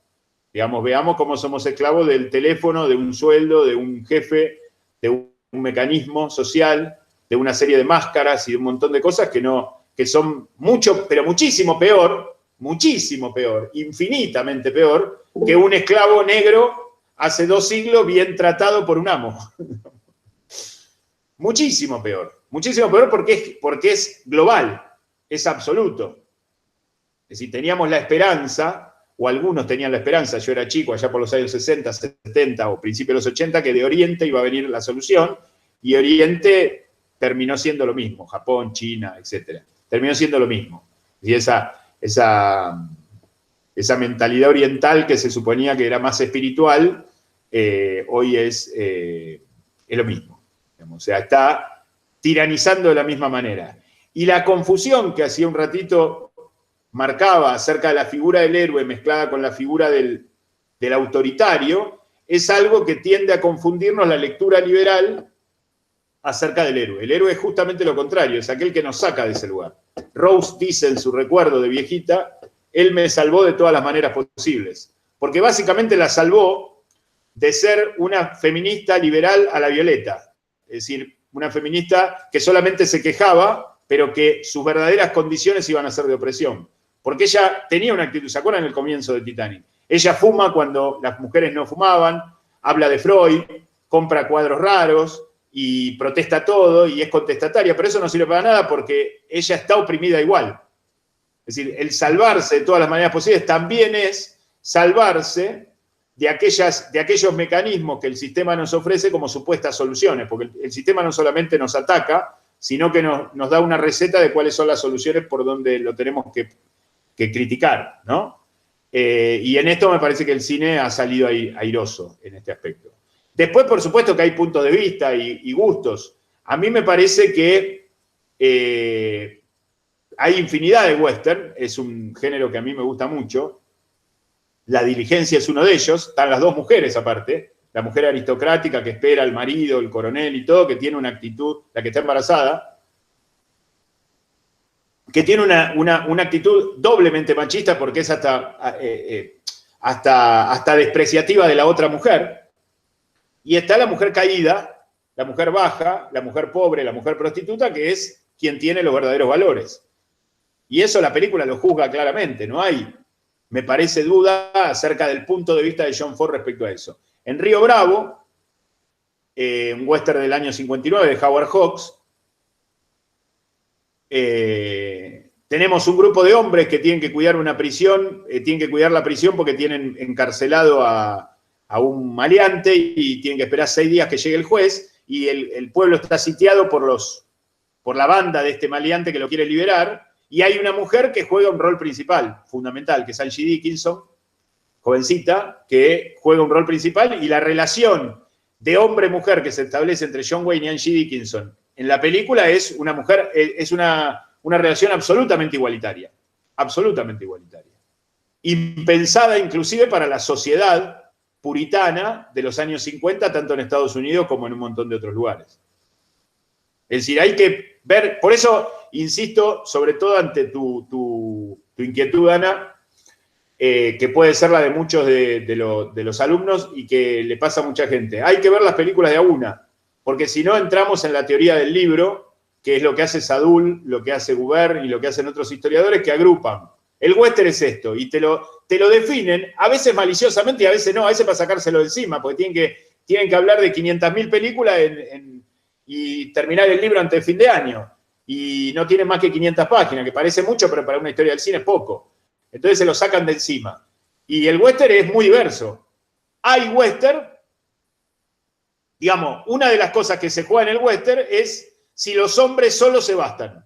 Digamos, veamos cómo somos esclavos del teléfono, de un sueldo, de un jefe, de un mecanismo social, de una serie de máscaras y de un montón de cosas que son mucho, pero muchísimo peor, infinitamente peor, que un esclavo negro hace 2 siglos bien tratado por un amo. Muchísimo peor porque es global, es absoluto. Es decir, teníamos la esperanza, o algunos tenían la esperanza, yo era chico allá por los años 60, 70 o principios de los 80, que de Oriente iba a venir la solución, y Oriente terminó siendo lo mismo, Japón, China, etc. Terminó siendo lo mismo. Y esa mentalidad oriental que se suponía que era más espiritual, hoy es lo mismo. Digamos, o sea, está tiranizando de la misma manera. Y la confusión que hacía un ratito marcaba acerca de la figura del héroe mezclada con la figura del autoritario, es algo que tiende a confundirnos la lectura liberal acerca del héroe. El héroe es justamente lo contrario, es aquel que nos saca de ese lugar. Rose dice en su recuerdo de viejita, él me salvó de todas las maneras posibles, porque básicamente la salvó de ser una feminista liberal a la violeta, es decir, una feminista que solamente se quejaba, pero que sus verdaderas condiciones iban a ser de opresión. Porque ella tenía una actitud, ¿se acuerdan el comienzo de Titanic? Ella fuma cuando las mujeres no fumaban, habla de Freud, compra cuadros raros y protesta todo y es contestataria, pero eso no sirve para nada porque ella está oprimida igual. Es decir, el salvarse de todas las maneras posibles también es salvarse de aquellos mecanismos que el sistema nos ofrece como supuestas soluciones, porque el sistema no solamente nos ataca, sino que nos da una receta de cuáles son las soluciones por donde lo tenemos que criticar, ¿no? Y en esto me parece que el cine ha salido airoso en este aspecto. Después, por supuesto, que hay puntos de vista y gustos. A mí me parece que hay infinidad de western, es un género que a mí me gusta mucho. La Diligencia es uno de ellos, están las 2 mujeres aparte, la mujer aristocrática que espera al marido, el coronel y todo, que tiene una actitud, la que está embarazada, que tiene una actitud doblemente machista porque es hasta despreciativa de la otra mujer. Y está la mujer caída, la mujer baja, la mujer pobre, la mujer prostituta, que es quien tiene los verdaderos valores. Y eso la película lo juzga claramente, no hay, me parece, duda acerca del punto de vista de John Ford respecto a eso. En Río Bravo, un western del año 59 de Howard Hawks, tenemos un grupo de hombres que tienen que cuidar una prisión, tienen que cuidar la prisión porque tienen encarcelado a un maleante y tienen que esperar 6 días que llegue el juez, y el pueblo está sitiado por la banda de este maleante que lo quiere liberar, y hay una mujer que juega un rol principal, fundamental, que es Angie Dickinson, jovencita, que juega un rol principal, y la relación de hombre-mujer que se establece entre John Wayne y Angie Dickinson en la película es una relación absolutamente igualitaria, impensada inclusive para la sociedad puritana de los años 50, tanto en Estados Unidos como en un montón de otros lugares. Es decir, hay que ver, por eso insisto, sobre todo ante tu inquietud, Ana, que puede ser la de muchos de los alumnos y que le pasa a mucha gente. Hay que ver las películas de a una, porque si no entramos en la teoría del libro, que es lo que hace Sadul, lo que hace Gubern y lo que hacen otros historiadores que agrupan. El western es esto, y te lo definen, a veces maliciosamente y a veces no, a veces para sacárselo de encima, porque tienen que hablar de 500.000 películas y terminar el libro antes de fin de año. Y no tienen más que 500 páginas, que parece mucho, pero para una historia del cine es poco. Entonces se lo sacan de encima. Y el western es muy diverso. Hay western, digamos, una de las cosas que se juega en el western es si los hombres solo se bastan.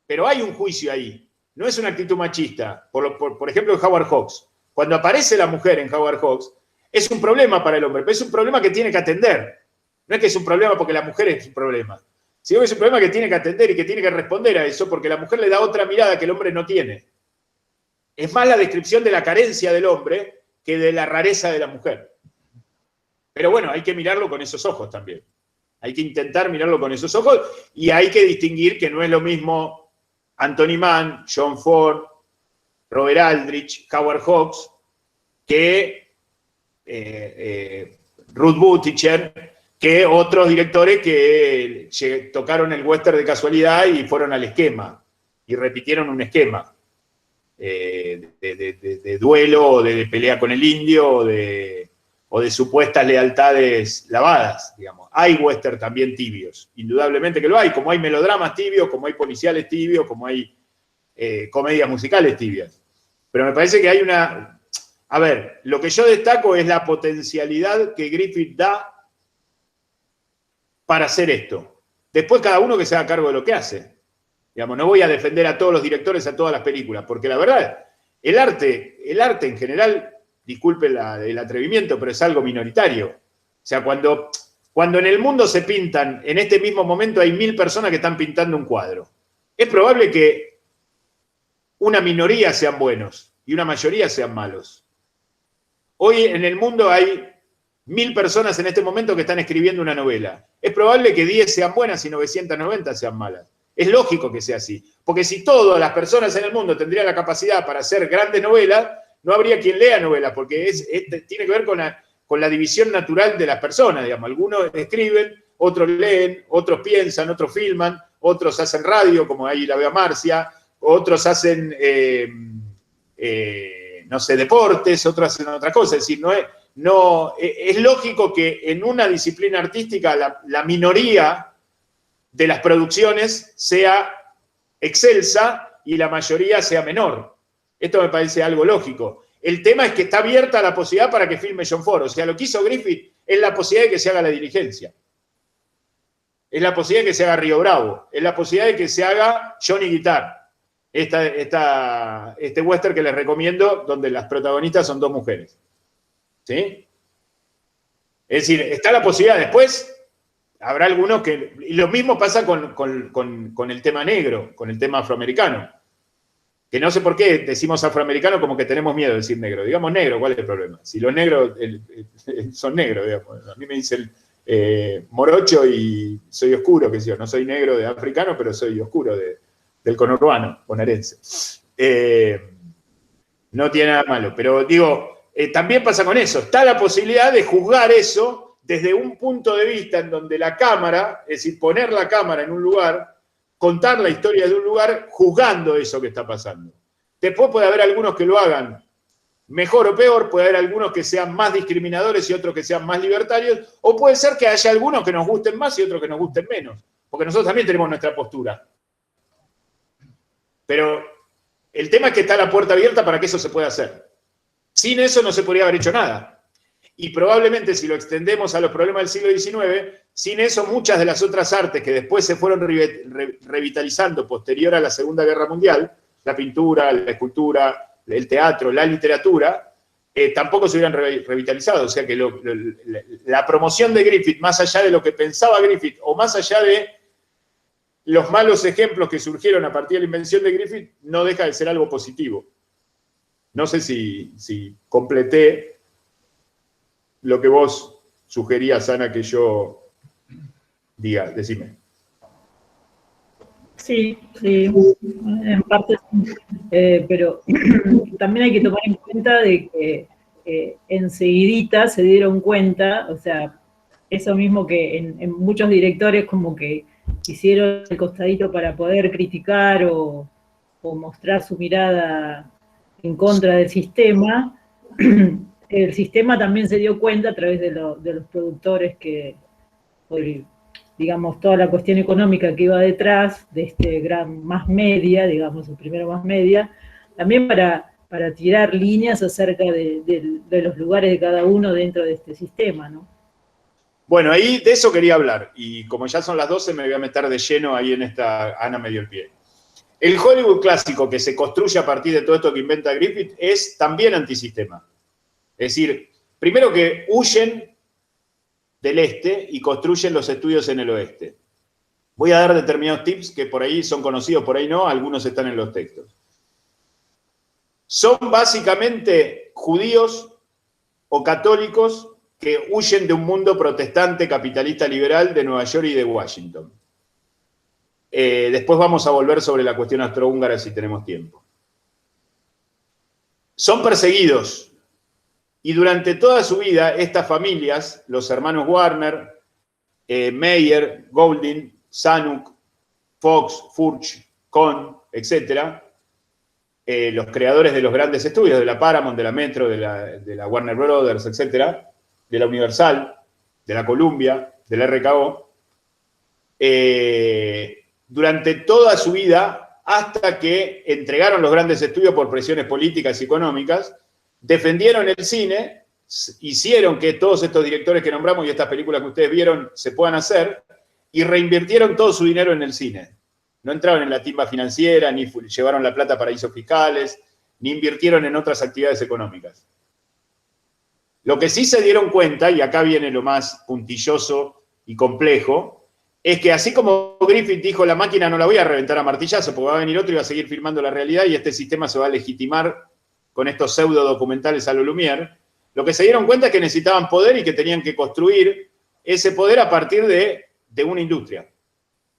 Pero hay un juicio ahí. No es una actitud machista. Por ejemplo, en Howard Hawks. cuando aparece la mujer en Howard Hawks, es un problema para el hombre, pero es un problema que tiene que atender. No es que es un problema porque la mujer es un problema, sino que es un problema que tiene que atender y que tiene que responder a eso, porque la mujer le da otra mirada que el hombre no tiene. Es más la descripción de la carencia del hombre que de la rareza de la mujer. Pero bueno, hay que mirarlo con esos ojos también. Hay que intentar mirarlo con esos ojos y hay que distinguir que no es lo mismo Anthony Mann, John Ford, Robert Aldrich, Howard Hawks, que Ruth Buttigier, que otros directores que tocaron el western de casualidad y fueron al esquema, y repitieron un esquema de duelo, o de pelea con el indio, o de supuestas lealtades lavadas, digamos. Hay western también tibios, indudablemente que lo hay, como hay melodramas tibios, como hay policiales tibios, como hay comedias musicales tibias. Pero me parece que hay una... A ver, lo que yo destaco es la potencialidad que Griffith da para hacer esto. Después cada uno que se haga cargo de lo que hace. Digamos, no voy a defender a todos los directores, a todas las películas, porque la verdad, el arte en general, disculpe el atrevimiento, pero es algo minoritario. O sea, cuando en el mundo se pintan, en este mismo momento hay 1000 personas que están pintando un cuadro. Es probable que una minoría sean buenos y una mayoría sean malos. Hoy en el mundo hay 1000 personas en este momento que están escribiendo una novela. Es probable que 10 sean buenas y 990 sean malas. Es lógico que sea así. Porque si todas las personas en el mundo tendrían la capacidad para hacer grandes novelas, no habría quien lea novelas, porque tiene que ver con la división natural de las personas, digamos. Algunos escriben, otros leen, otros piensan, otros filman, otros hacen radio, como ahí la veo a Marcia, otros hacen, no sé, deportes, otros hacen otra cosa. Es decir, es lógico que en una disciplina artística la minoría de las producciones sea excelsa y la mayoría sea menor. Esto me parece algo lógico. El tema es que está abierta la posibilidad para que filme John Ford. O sea, lo que hizo Griffith es la posibilidad de que se haga La Diligencia. Es la posibilidad de que se haga Río Bravo. Es la posibilidad de que se haga Johnny Guitar. Este western que les recomiendo, donde las protagonistas son 2 mujeres. ¿Sí? Es decir, está la posibilidad. Después habrá algunos que... Y lo mismo pasa con el tema negro, con el tema afroamericano. Que no sé por qué decimos afroamericano como que tenemos miedo de decir negro. Digamos negro, ¿cuál es el problema? Si los negros son negros, digamos. A mí me dicen morocho y soy oscuro, que yo no soy negro de africano, pero soy oscuro del conurbano bonaerense. No tiene nada malo, pero digo, también pasa con eso. Está la posibilidad de juzgar eso desde un punto de vista en donde la cámara, es decir, poner la cámara en un lugar, contar la historia de un lugar juzgando eso que está pasando. Después puede haber algunos que lo hagan mejor o peor, puede haber algunos que sean más discriminadores y otros que sean más libertarios, o puede ser que haya algunos que nos gusten más y otros que nos gusten menos, porque nosotros también tenemos nuestra postura. Pero el tema es que está la puerta abierta para que eso se pueda hacer. Sin eso no se podría haber hecho nada. Y probablemente si lo extendemos a los problemas del siglo XIX, sin eso muchas de las otras artes que después se fueron revitalizando posterior a la Segunda Guerra Mundial, la pintura, la escultura, el teatro, la literatura, tampoco se hubieran revitalizado. O sea que la promoción de Griffith, más allá de lo que pensaba Griffith, o más allá de los malos ejemplos que surgieron a partir de la invención de Griffith, no deja de ser algo positivo. No sé si completé lo que vos sugerías, Ana, que yo diga. Decime. Sí, en parte sí. Pero también hay que tomar en cuenta de que enseguidita se dieron cuenta, o sea, eso mismo que en muchos directores como que hicieron el costadito para poder criticar o mostrar su mirada en contra del sistema. El sistema también se dio cuenta a través de los productores que, digamos, toda la cuestión económica que iba detrás de este gran más media, digamos, el primero más media, también para tirar líneas acerca de los lugares de cada uno dentro de este sistema, ¿no? Bueno, ahí de eso quería hablar, y como ya son las 12 me voy a meter de lleno ahí en esta... Ana me dio el pie. el Hollywood clásico que se construye a partir de todo esto que inventa Griffith es también antisistema. Es decir, primero que huyen del este y construyen los estudios en el oeste. Voy a dar determinados tips que por ahí son conocidos, por ahí no, algunos están en los textos. Son básicamente judíos o católicos que huyen de un mundo protestante, capitalista, liberal de Nueva York y de Washington. Después vamos a volver sobre la cuestión austrohúngara si tenemos tiempo. Son perseguidos y durante toda su vida estas familias, los hermanos Warner, Meyer, Goldin, Zanuck, Fox, Furch, Cohn, etc., los creadores de los grandes estudios, de la Paramount, de la Metro, de la Warner Brothers, etc., de la Universal, de la Columbia, de la RKO, durante toda su vida, hasta que entregaron los grandes estudios por presiones políticas y económicas, defendieron el cine, hicieron que todos estos directores que nombramos y estas películas que ustedes vieron se puedan hacer, y reinvirtieron todo su dinero en el cine. No entraron en la timba financiera, ni llevaron la plata a paraísos fiscales, ni invirtieron en otras actividades económicas. Lo que sí se dieron cuenta, y acá viene lo más puntilloso y complejo, es que así como Griffith dijo, la máquina no la voy a reventar a martillazo, porque va a venir otro y va a seguir filmando la realidad, y este sistema se va a legitimar con estos pseudo documentales a lo Lumière, lo que se dieron cuenta es que necesitaban poder y que tenían que construir ese poder a partir de una industria.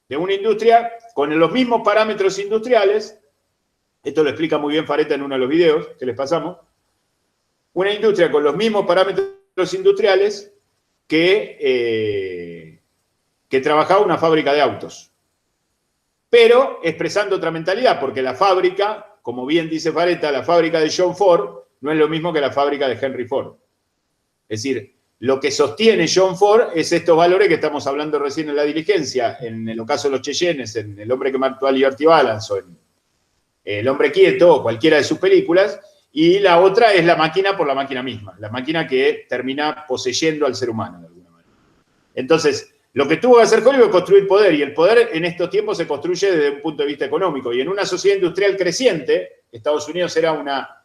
De una industria con los mismos parámetros industriales, esto lo explica muy bien Fareta en uno de los videos que les pasamos, una industria con los mismos parámetros industriales que trabajaba una fábrica de autos. Pero expresando otra mentalidad, porque la fábrica, como bien dice Fareta, la fábrica de John Ford no es lo mismo que la fábrica de Henry Ford. Es decir, lo que sostiene John Ford es estos valores que estamos hablando recién en La Diligencia, en el ocaso de los Cheyennes, en El hombre que mató a Liberty Balance, o en El hombre quieto, o cualquiera de sus películas, y la otra es la máquina por la máquina misma, la máquina que termina poseyendo al ser humano de alguna manera. Entonces, lo que tuvo que hacer Hollywood es construir poder, y el poder en estos tiempos se construye desde un punto de vista económico, y en una sociedad industrial creciente, Estados Unidos era una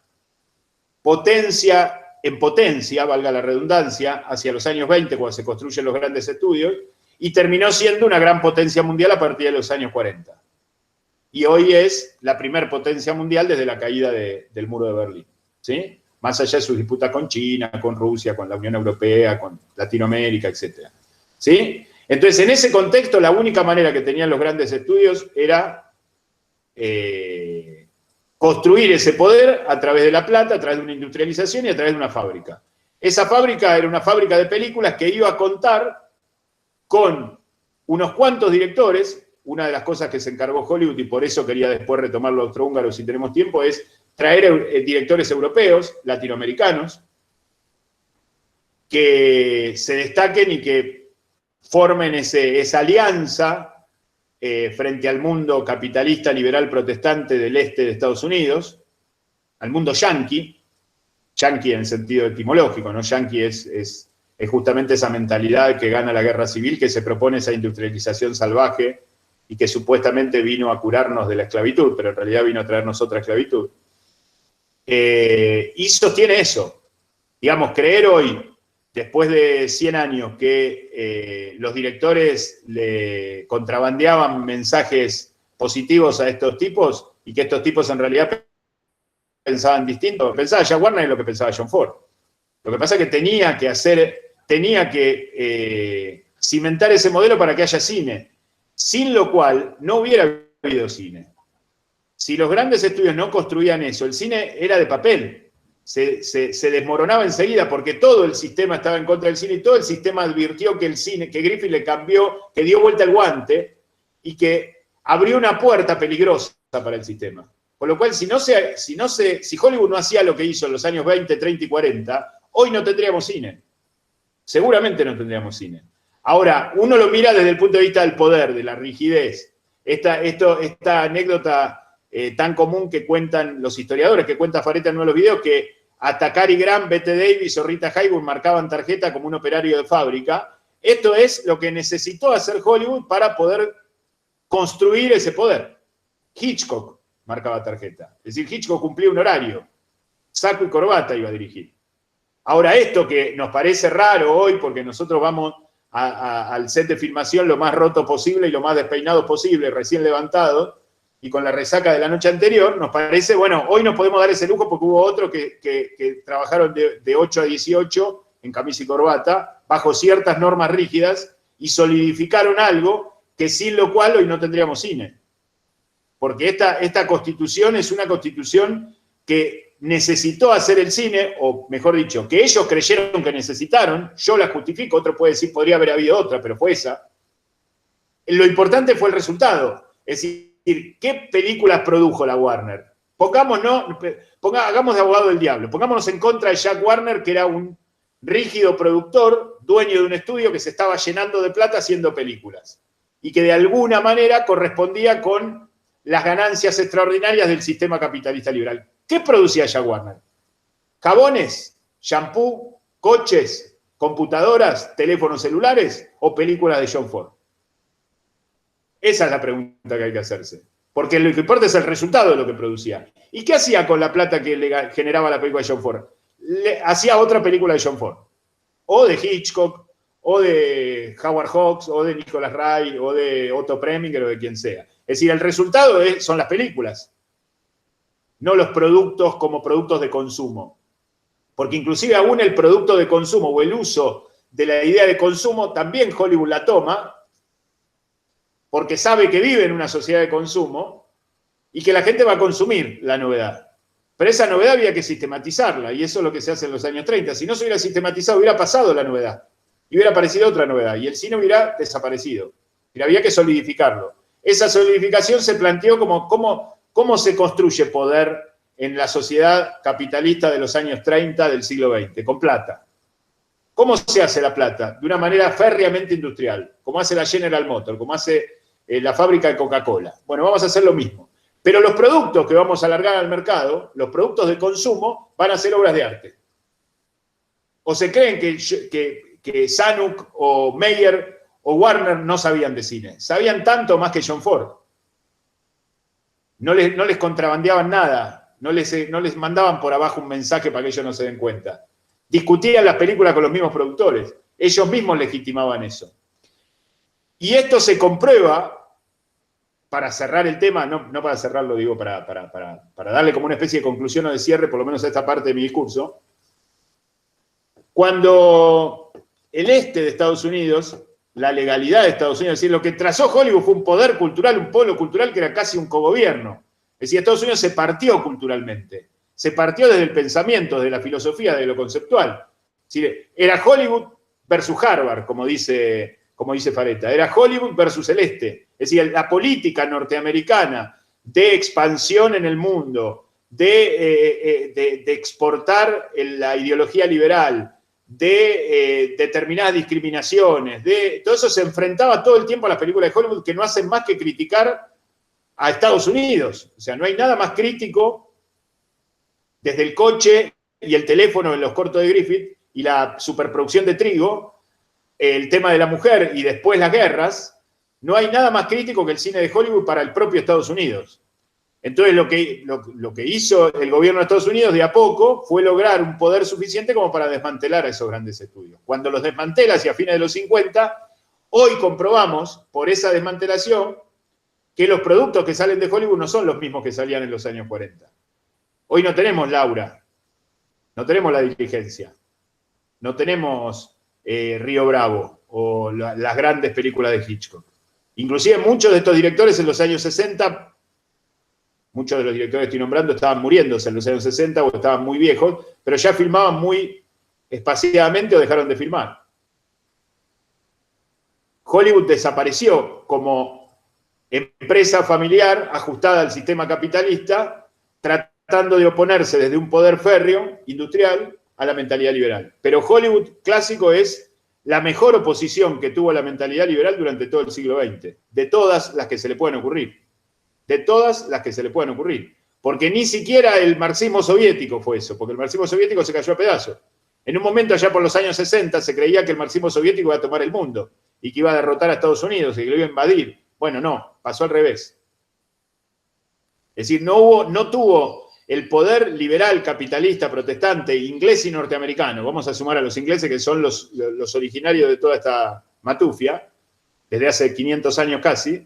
potencia en potencia, valga la redundancia, hacia los años 20, cuando se construyen los grandes estudios, y terminó siendo una gran potencia mundial a partir de los años 40. Y hoy es la primer potencia mundial desde la caída del muro de Berlín, ¿sí? Más allá de sus disputas con China, con Rusia, con la Unión Europea, con Latinoamérica, etc., ¿sí? Entonces, en ese contexto, la única manera que tenían los grandes estudios era construir ese poder a través de la plata, a través de una industrialización y a través de una fábrica. Esa fábrica era una fábrica de películas que iba a contar con unos cuantos directores. Una de las cosas que se encargó Hollywood, y por eso quería después retomar lo austrohúngaro si tenemos tiempo, es traer directores europeos, latinoamericanos, que se destaquen y que formen esa alianza frente al mundo capitalista, liberal, protestante del este de Estados Unidos, al mundo yanqui en sentido etimológico, ¿no? Yanqui es justamente esa mentalidad que gana la guerra civil, que se propone esa industrialización salvaje y que supuestamente vino a curarnos de la esclavitud, pero en realidad vino a traernos otra esclavitud. Y sostiene eso. Digamos, creer hoy, después de 100 años, que los directores le contrabandeaban mensajes positivos a estos tipos y que estos tipos en realidad pensaban distinto. Pensaba Jack Warner y lo que pensaba John Ford. Lo que pasa es que tenía que cimentar ese modelo para que haya cine, sin lo cual no hubiera habido cine. Si los grandes estudios no construían eso, el cine era de papel. Se desmoronaba enseguida porque todo el sistema estaba en contra del cine y todo el sistema advirtió que el cine, que Griffith le cambió, que dio vuelta el guante y que abrió una puerta peligrosa para el sistema. Con lo cual, si Hollywood no hacía lo que hizo en los años 20, 30 y 40, hoy no tendríamos cine. Seguramente no tendríamos cine. Ahora, uno lo mira desde el punto de vista del poder, de la rigidez. Esta anécdota tan común que cuentan los historiadores, que cuenta Fareta en uno de los videos, que hasta Cary Grant, Bette Davis o Rita Hayworth marcaban tarjeta como un operario de fábrica. Esto es lo que necesitó hacer Hollywood para poder construir ese poder. Hitchcock marcaba tarjeta. Es decir, Hitchcock cumplía un horario. Saco y corbata iba a dirigir. Ahora, esto que nos parece raro hoy, porque nosotros vamos al set de filmación lo más roto posible y lo más despeinado posible, recién levantado, y con la resaca de la noche anterior, nos parece, bueno, hoy nos podemos dar ese lujo porque hubo otros que trabajaron de 8 a 18 en camisa y corbata, bajo ciertas normas rígidas, y solidificaron algo que sin lo cual hoy no tendríamos cine. Porque esta constitución es una constitución que necesitó hacer el cine, o mejor dicho, que ellos creyeron que necesitaron, yo la justifico, otro puede decir, podría haber habido otra, pero fue esa. Lo importante fue el resultado. Es decir, ¿qué películas produjo la Warner? Hagamos de abogado del diablo, pongámonos en contra de Jack Warner, que era un rígido productor, dueño de un estudio que se estaba llenando de plata haciendo películas, y que de alguna manera correspondía con las ganancias extraordinarias del sistema capitalista liberal. ¿Qué producía Jack Warner? ¿Jabones? ¿Shampoo? ¿Coches? ¿Computadoras? ¿Teléfonos celulares? ¿O películas de John Ford? Esa es la pregunta que hay que hacerse. Porque lo que importa es el resultado de lo que producía. ¿Y qué hacía con la plata que le generaba la película de John Ford? Hacía otra película de John Ford. O de Hitchcock, o de Howard Hawks, o de Nicholas Ray, o de Otto Preminger, o de quien sea. Es decir, el resultado son las películas, no los productos como productos de consumo. Porque inclusive aún el producto de consumo o el uso de la idea de consumo, también Hollywood la toma, porque sabe que vive en una sociedad de consumo y que la gente va a consumir la novedad. Pero esa novedad había que sistematizarla, y eso es lo que se hace en los años 30. Si no se hubiera sistematizado, hubiera pasado la novedad, y hubiera aparecido otra novedad, y el cine hubiera desaparecido. Y había que solidificarlo. Esa solidificación se planteó como cómo se construye poder en la sociedad capitalista de los años 30 del siglo XX, con plata. ¿Cómo se hace la plata? De una manera férreamente industrial, como hace la General Motors, como hace la fábrica de Coca-Cola. Bueno, vamos a hacer lo mismo. Pero los productos que vamos a largar al mercado, los productos de consumo, van a ser obras de arte. ¿O se creen que Zanuck o Meyer o Warner no sabían de cine? Sabían tanto más que John Ford. No les contrabandeaban nada, no les mandaban por abajo un mensaje para que ellos no se den cuenta. Discutían las películas con los mismos productores. Ellos mismos legitimaban eso. Y esto se comprueba, para cerrar el tema, no para cerrarlo, digo, para darle como una especie de conclusión o de cierre, por lo menos a esta parte de mi discurso. Cuando el este de Estados Unidos, la legalidad de Estados Unidos, es decir, lo que trazó Hollywood fue un poder cultural, un polo cultural que era casi un cogobierno. Es decir, Estados Unidos se partió culturalmente, se partió desde el pensamiento, desde la filosofía, de lo conceptual. Es decir, era Hollywood versus Harvard, como dice Faretta, era Hollywood versus el este. Es decir, la política norteamericana de expansión en el mundo, de exportar la ideología liberal, de determinadas discriminaciones, todo eso se enfrentaba todo el tiempo a las películas de Hollywood, que no hacen más que criticar a Estados Unidos. O sea, no hay nada más crítico desde el coche y el teléfono en los cortos de Griffith y la superproducción de trigo, el tema de la mujer y después las guerras. No hay nada más crítico que el cine de Hollywood para el propio Estados Unidos. Entonces lo que hizo el gobierno de Estados Unidos de a poco fue lograr un poder suficiente como para desmantelar a esos grandes estudios. Cuando los desmantela hacia fines de los 50, hoy comprobamos por esa desmantelación que los productos que salen de Hollywood no son los mismos que salían en los años 40. Hoy no tenemos Laura, no tenemos La Diligencia, no tenemos Río Bravo o las grandes películas de Hitchcock. Inclusive muchos de estos directores en los años 60, muchos de los directores que estoy nombrando estaban muriéndose en los años 60 o estaban muy viejos, pero ya filmaban muy espaciadamente o dejaron de filmar. Hollywood desapareció como empresa familiar ajustada al sistema capitalista, tratando de oponerse desde un poder férreo, industrial, a la mentalidad liberal. Pero Hollywood clásico es la mejor oposición que tuvo la mentalidad liberal durante todo el siglo XX, de todas las que se le pueden ocurrir. De todas las que se le pueden ocurrir. Porque ni siquiera el marxismo soviético fue eso, porque el marxismo soviético se cayó a pedazos. En un momento, allá por los años 60, se creía que el marxismo soviético iba a tomar el mundo y que iba a derrotar a Estados Unidos y que lo iba a invadir. Bueno, no, pasó al revés. Es decir, no tuvo el poder liberal, capitalista, protestante, inglés y norteamericano. Vamos a sumar a los ingleses, que son los originarios de toda esta matufia, desde hace 500 años casi.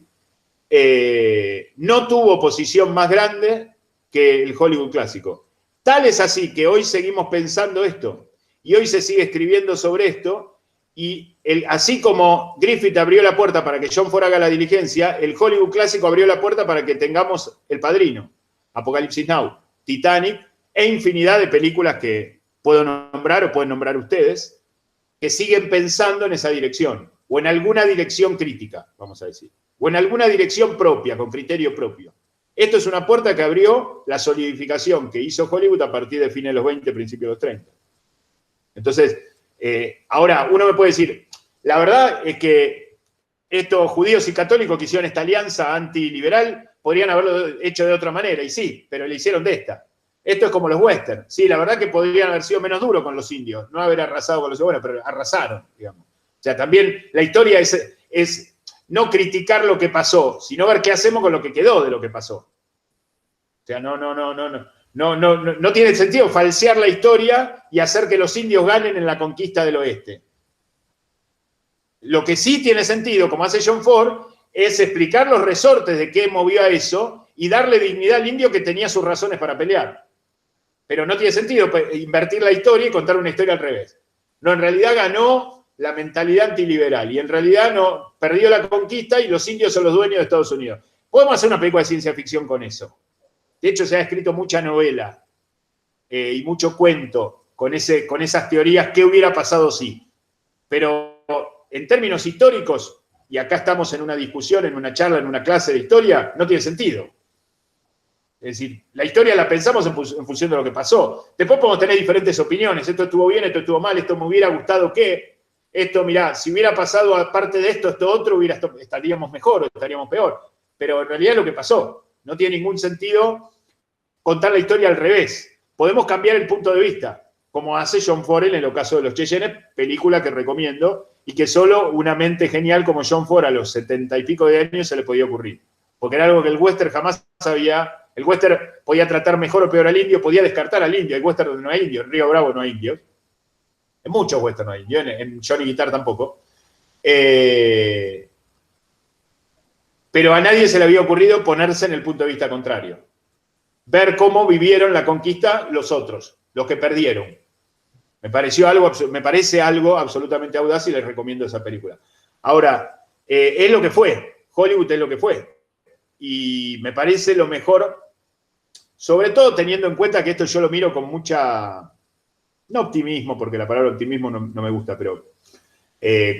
No tuvo oposición más grande que el Hollywood clásico. Tal es así que hoy seguimos pensando esto, y hoy se sigue escribiendo sobre esto, y así como Griffith abrió la puerta para que John Ford haga La Diligencia, el Hollywood clásico abrió la puerta para que tengamos El Padrino, Apocalipsis Now, Titanic, e infinidad de películas que puedo nombrar o pueden nombrar ustedes, que siguen pensando en esa dirección, o en alguna dirección crítica, vamos a decir, o en alguna dirección propia, con criterio propio. Esto es una puerta que abrió la solidificación que hizo Hollywood a partir de fines de los 20, principios de los 30. Entonces, ahora uno me puede decir, la verdad es que estos judíos y católicos que hicieron esta alianza antiliberal podrían haberlo hecho de otra manera, y sí, pero le hicieron de esta. Esto es como los westerns. Sí, la verdad que podrían haber sido menos duros con los indios, no haber arrasado con los buenos, pero arrasaron, digamos. O sea, también la historia es no criticar lo que pasó, sino ver qué hacemos con lo que quedó de lo que pasó. O sea, no tiene sentido falsear la historia y hacer que los indios ganen en la conquista del oeste. Lo que sí tiene sentido, como hace John Ford, es explicar los resortes de qué movió a eso y darle dignidad al indio que tenía sus razones para pelear. Pero no tiene sentido invertir la historia y contar una historia al revés. No, en realidad ganó la mentalidad antiliberal, y en realidad no perdió la conquista y los indios son los dueños de Estados Unidos. Podemos hacer una película de ciencia ficción con eso. De hecho, se ha escrito mucha novela y mucho cuento con esas teorías, ¿qué hubiera pasado si? Pero en términos históricos, y acá estamos en una discusión, en una charla, en una clase de historia, no tiene sentido. Es decir, la historia la pensamos en función de lo que pasó. Después podemos tener diferentes opiniones. Esto estuvo bien, esto estuvo mal, esto me hubiera gustado que... Esto, mirá, si hubiera pasado aparte de esto otro, estaríamos mejor o estaríamos peor. Pero en realidad es lo que pasó. No tiene ningún sentido contar la historia al revés. Podemos cambiar el punto de vista, como hace John Ford en el caso de Los Cheyennes, película que recomiendo, y que solo una mente genial como John Ford a los 70 y pico de años se le podía ocurrir. Porque era algo que el western jamás sabía. El western podía tratar mejor o peor al indio, podía descartar al indio. Hay western donde no hay indios, en Río Bravo no hay indios. En muchos western no hay indios, en Johnny Guitar tampoco. Pero a nadie se le había ocurrido ponerse en el punto de vista contrario. Ver cómo vivieron la conquista los otros, los que perdieron. Me parece algo absolutamente audaz y les recomiendo esa película. Ahora, es lo que fue. Hollywood es lo que fue. Y me parece lo mejor, sobre todo teniendo en cuenta que esto yo lo miro con mucha, no optimismo, porque la palabra optimismo no me gusta, pero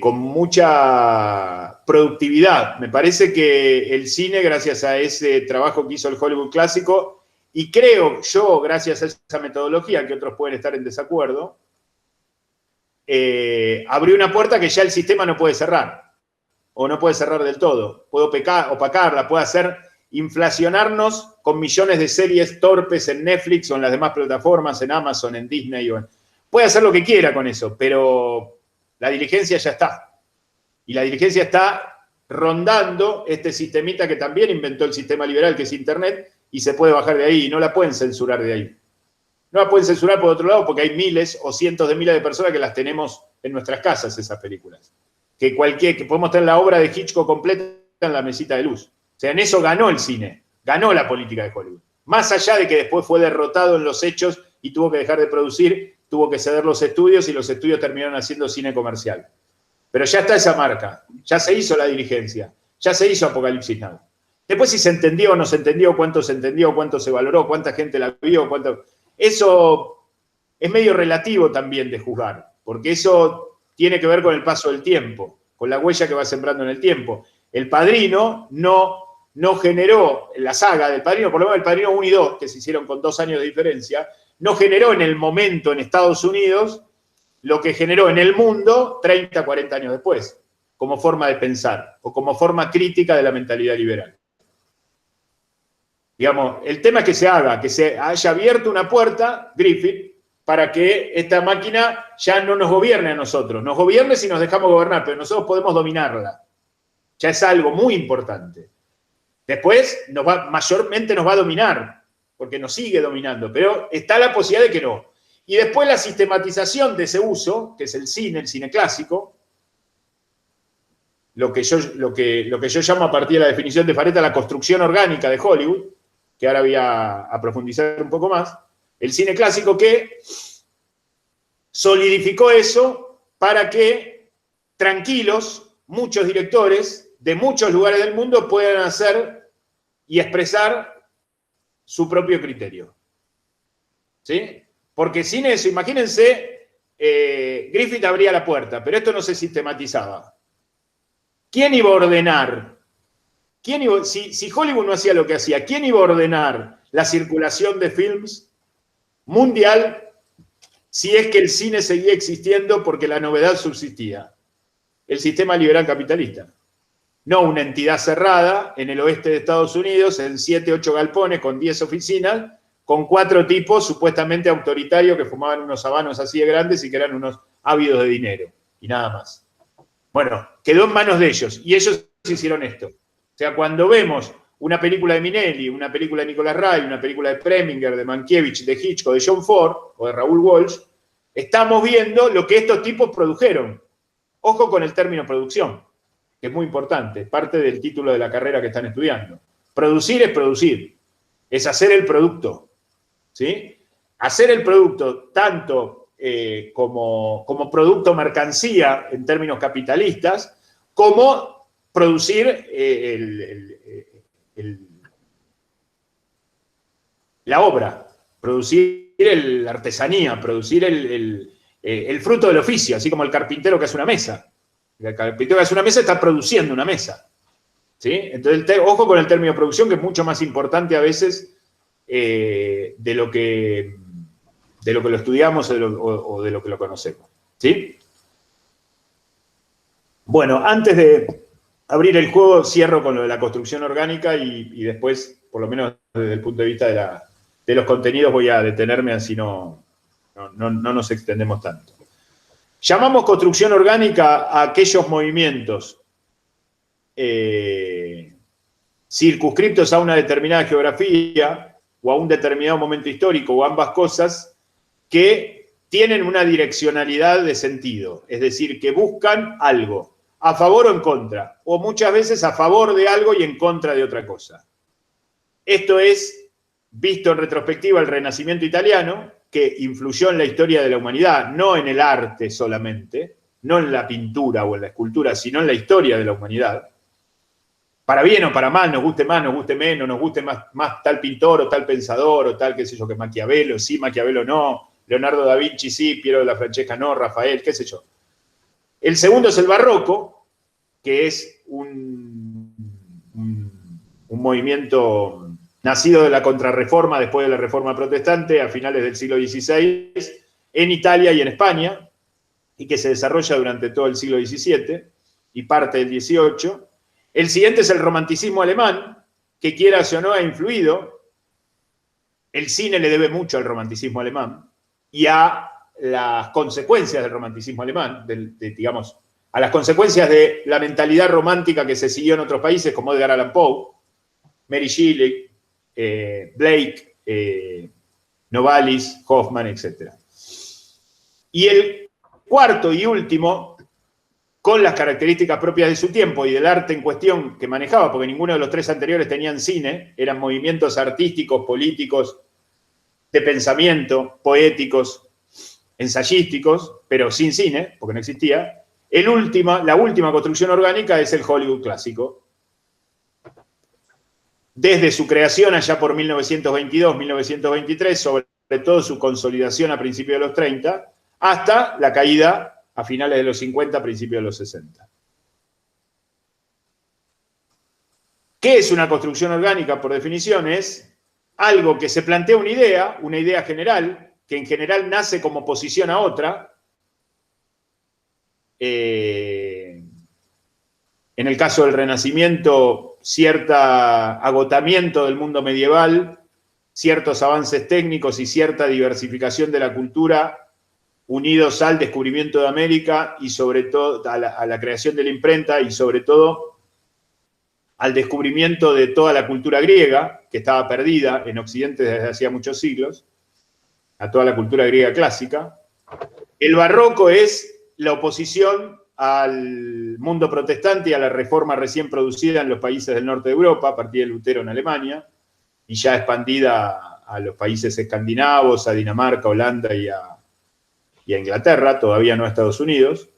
con mucha productividad. Me parece que el cine, gracias a ese trabajo que hizo el Hollywood clásico, y creo yo, gracias a esa metodología, que otros pueden estar en desacuerdo, abrió una puerta que ya el sistema no puede cerrar, o no puede cerrar del todo. Puede opacarla, puede hacer inflacionarnos con millones de series torpes en Netflix o en las demás plataformas, en Amazon, en Disney. Puede hacer lo que quiera con eso, pero la diligencia ya está. Y la diligencia está rondando este sistemita que también inventó el sistema liberal, que es Internet, y se puede bajar de ahí, y no la pueden censurar de ahí. No la pueden censurar por otro lado porque hay miles o cientos de miles de personas que las tenemos en nuestras casas, esas películas. Que podemos tener la obra de Hitchcock completa en la mesita de luz. O sea, en eso ganó el cine, ganó la política de Hollywood. Más allá de que después fue derrotado en los hechos y tuvo que dejar de producir, tuvo que ceder los estudios y los estudios terminaron haciendo cine comercial. Pero ya está esa marca, ya se hizo La Diligencia, ya se hizo Apocalipsis Now. Después si se entendió o no se entendió, cuánto se valoró, cuánta gente la vio, eso es medio relativo también de juzgar, porque eso tiene que ver con el paso del tiempo, con la huella que va sembrando en el tiempo. El Padrino no generó, la saga del Padrino, por lo menos el Padrino 1 y 2, que se hicieron con 2 años de diferencia, no generó en el momento en Estados Unidos lo que generó en el mundo 30, 40 años después, como forma de pensar, o como forma crítica de la mentalidad liberal. Digamos, el tema es que se haya abierto una puerta, Griffith, para que esta máquina ya no nos gobierne a nosotros. Nos gobierne si nos dejamos gobernar, pero nosotros podemos dominarla. Ya es algo muy importante. Después mayormente nos va a dominar, porque nos sigue dominando, pero está la posibilidad de que no. Y después la sistematización de ese uso, que es el cine clásico, lo que yo llamo a partir de la definición de Fareta la construcción orgánica de Hollywood, que ahora voy a profundizar un poco más, el cine clásico que solidificó eso para que tranquilos muchos directores de muchos lugares del mundo puedan hacer y expresar su propio criterio. ¿Sí? Porque sin eso, imagínense, Griffith abría la puerta, pero esto no se sistematizaba. ¿Quién iba a ordenar? Si Hollywood no hacía lo que hacía, ¿quién iba a ordenar la circulación de films mundial si es que el cine seguía existiendo porque la novedad subsistía? El sistema liberal capitalista. No una entidad cerrada en el oeste de Estados Unidos, en 7, 8 galpones, con 10 oficinas, con 4 tipos supuestamente autoritarios que fumaban unos habanos así de grandes y que eran unos ávidos de dinero, y nada más. Bueno, quedó en manos de ellos, y ellos hicieron esto. O sea, cuando vemos una película de Minelli, una película de Nicolas Ray, una película de Preminger, de Mankiewicz, de Hitchcock, de John Ford, o de Raúl Walsh, estamos viendo lo que estos tipos produjeron. Ojo con el término producción, que es muy importante, es parte del título de la carrera que están estudiando. Producir es producir, es hacer el producto, ¿sí? Hacer el producto tanto como producto mercancía en términos capitalistas, como producir la obra, producir la artesanía, producir el fruto del oficio, así como el carpintero que hace una mesa. El carpintero que hace una mesa está produciendo una mesa. ¿Sí? Entonces, ojo con el término producción, que es mucho más importante a veces de lo que lo estudiamos o de lo que lo conocemos. ¿Sí? Bueno, antes de abrir el juego, cierro con lo de la construcción orgánica y después, por lo menos desde el punto de vista de los contenidos, voy a detenerme, así no nos extendemos tanto. Llamamos construcción orgánica a aquellos movimientos circunscriptos a una determinada geografía o a un determinado momento histórico o ambas cosas que tienen una direccionalidad de sentido, es decir, que buscan algo, a favor o en contra, o muchas veces a favor de algo y en contra de otra cosa. Esto es, visto en retrospectiva, el Renacimiento italiano, que influyó en la historia de la humanidad, no en el arte solamente, no en la pintura o en la escultura, sino en la historia de la humanidad. Para bien o para mal, nos guste más, nos guste menos, nos guste más tal pintor o tal pensador o tal, qué sé yo, que Maquiavelo, sí, Maquiavelo no, Leonardo da Vinci sí, Piero de la Francesca no, Rafael, qué sé yo. El segundo es el barroco, que es un movimiento nacido de la contrarreforma después de la reforma protestante a finales del siglo XVI en Italia y en España, y que se desarrolla durante todo el siglo XVII y parte del XVIII. El siguiente es el romanticismo alemán, que quieras o no ha influido. El cine le debe mucho al romanticismo alemán y a las consecuencias del romanticismo alemán, digamos, a las consecuencias de la mentalidad romántica que se siguió en otros países, como Edgar Allan Poe, Mary Shelley, Blake, Novalis, Hoffman, etc. Y el cuarto y último, con las características propias de su tiempo y del arte en cuestión que manejaba, porque ninguno de los tres anteriores tenían cine, eran movimientos artísticos, políticos, de pensamiento, poéticos, ensayísticos, pero sin cine, porque no existía. La última construcción orgánica es el Hollywood clásico. Desde su creación allá por 1922, 1923, sobre todo su consolidación a principios de los 30, hasta la caída a finales de los 50, principios de los 60. ¿Qué es una construcción orgánica? Por definición es algo que se plantea una idea general, que en general nace como oposición a otra. En el caso del Renacimiento, cierto agotamiento del mundo medieval, ciertos avances técnicos y cierta diversificación de la cultura unidos al descubrimiento de América y sobre todo a la creación de la imprenta y sobre todo al descubrimiento de toda la cultura griega, que estaba perdida en Occidente desde hacía muchos siglos, a toda la cultura griega clásica. El barroco es la oposición al mundo protestante y a la reforma recién producida en los países del norte de Europa, a partir de Lutero en Alemania, y ya expandida a los países escandinavos, a Dinamarca, Holanda y a Inglaterra, todavía no a Estados Unidos.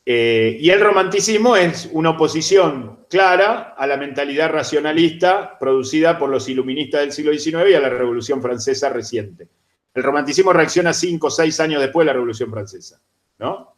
Y el romanticismo es una oposición clara a la mentalidad racionalista producida por los iluministas del siglo XIX y a la Revolución Francesa reciente. El romanticismo reacciona 5 o 6 años después de la Revolución Francesa, ¿no?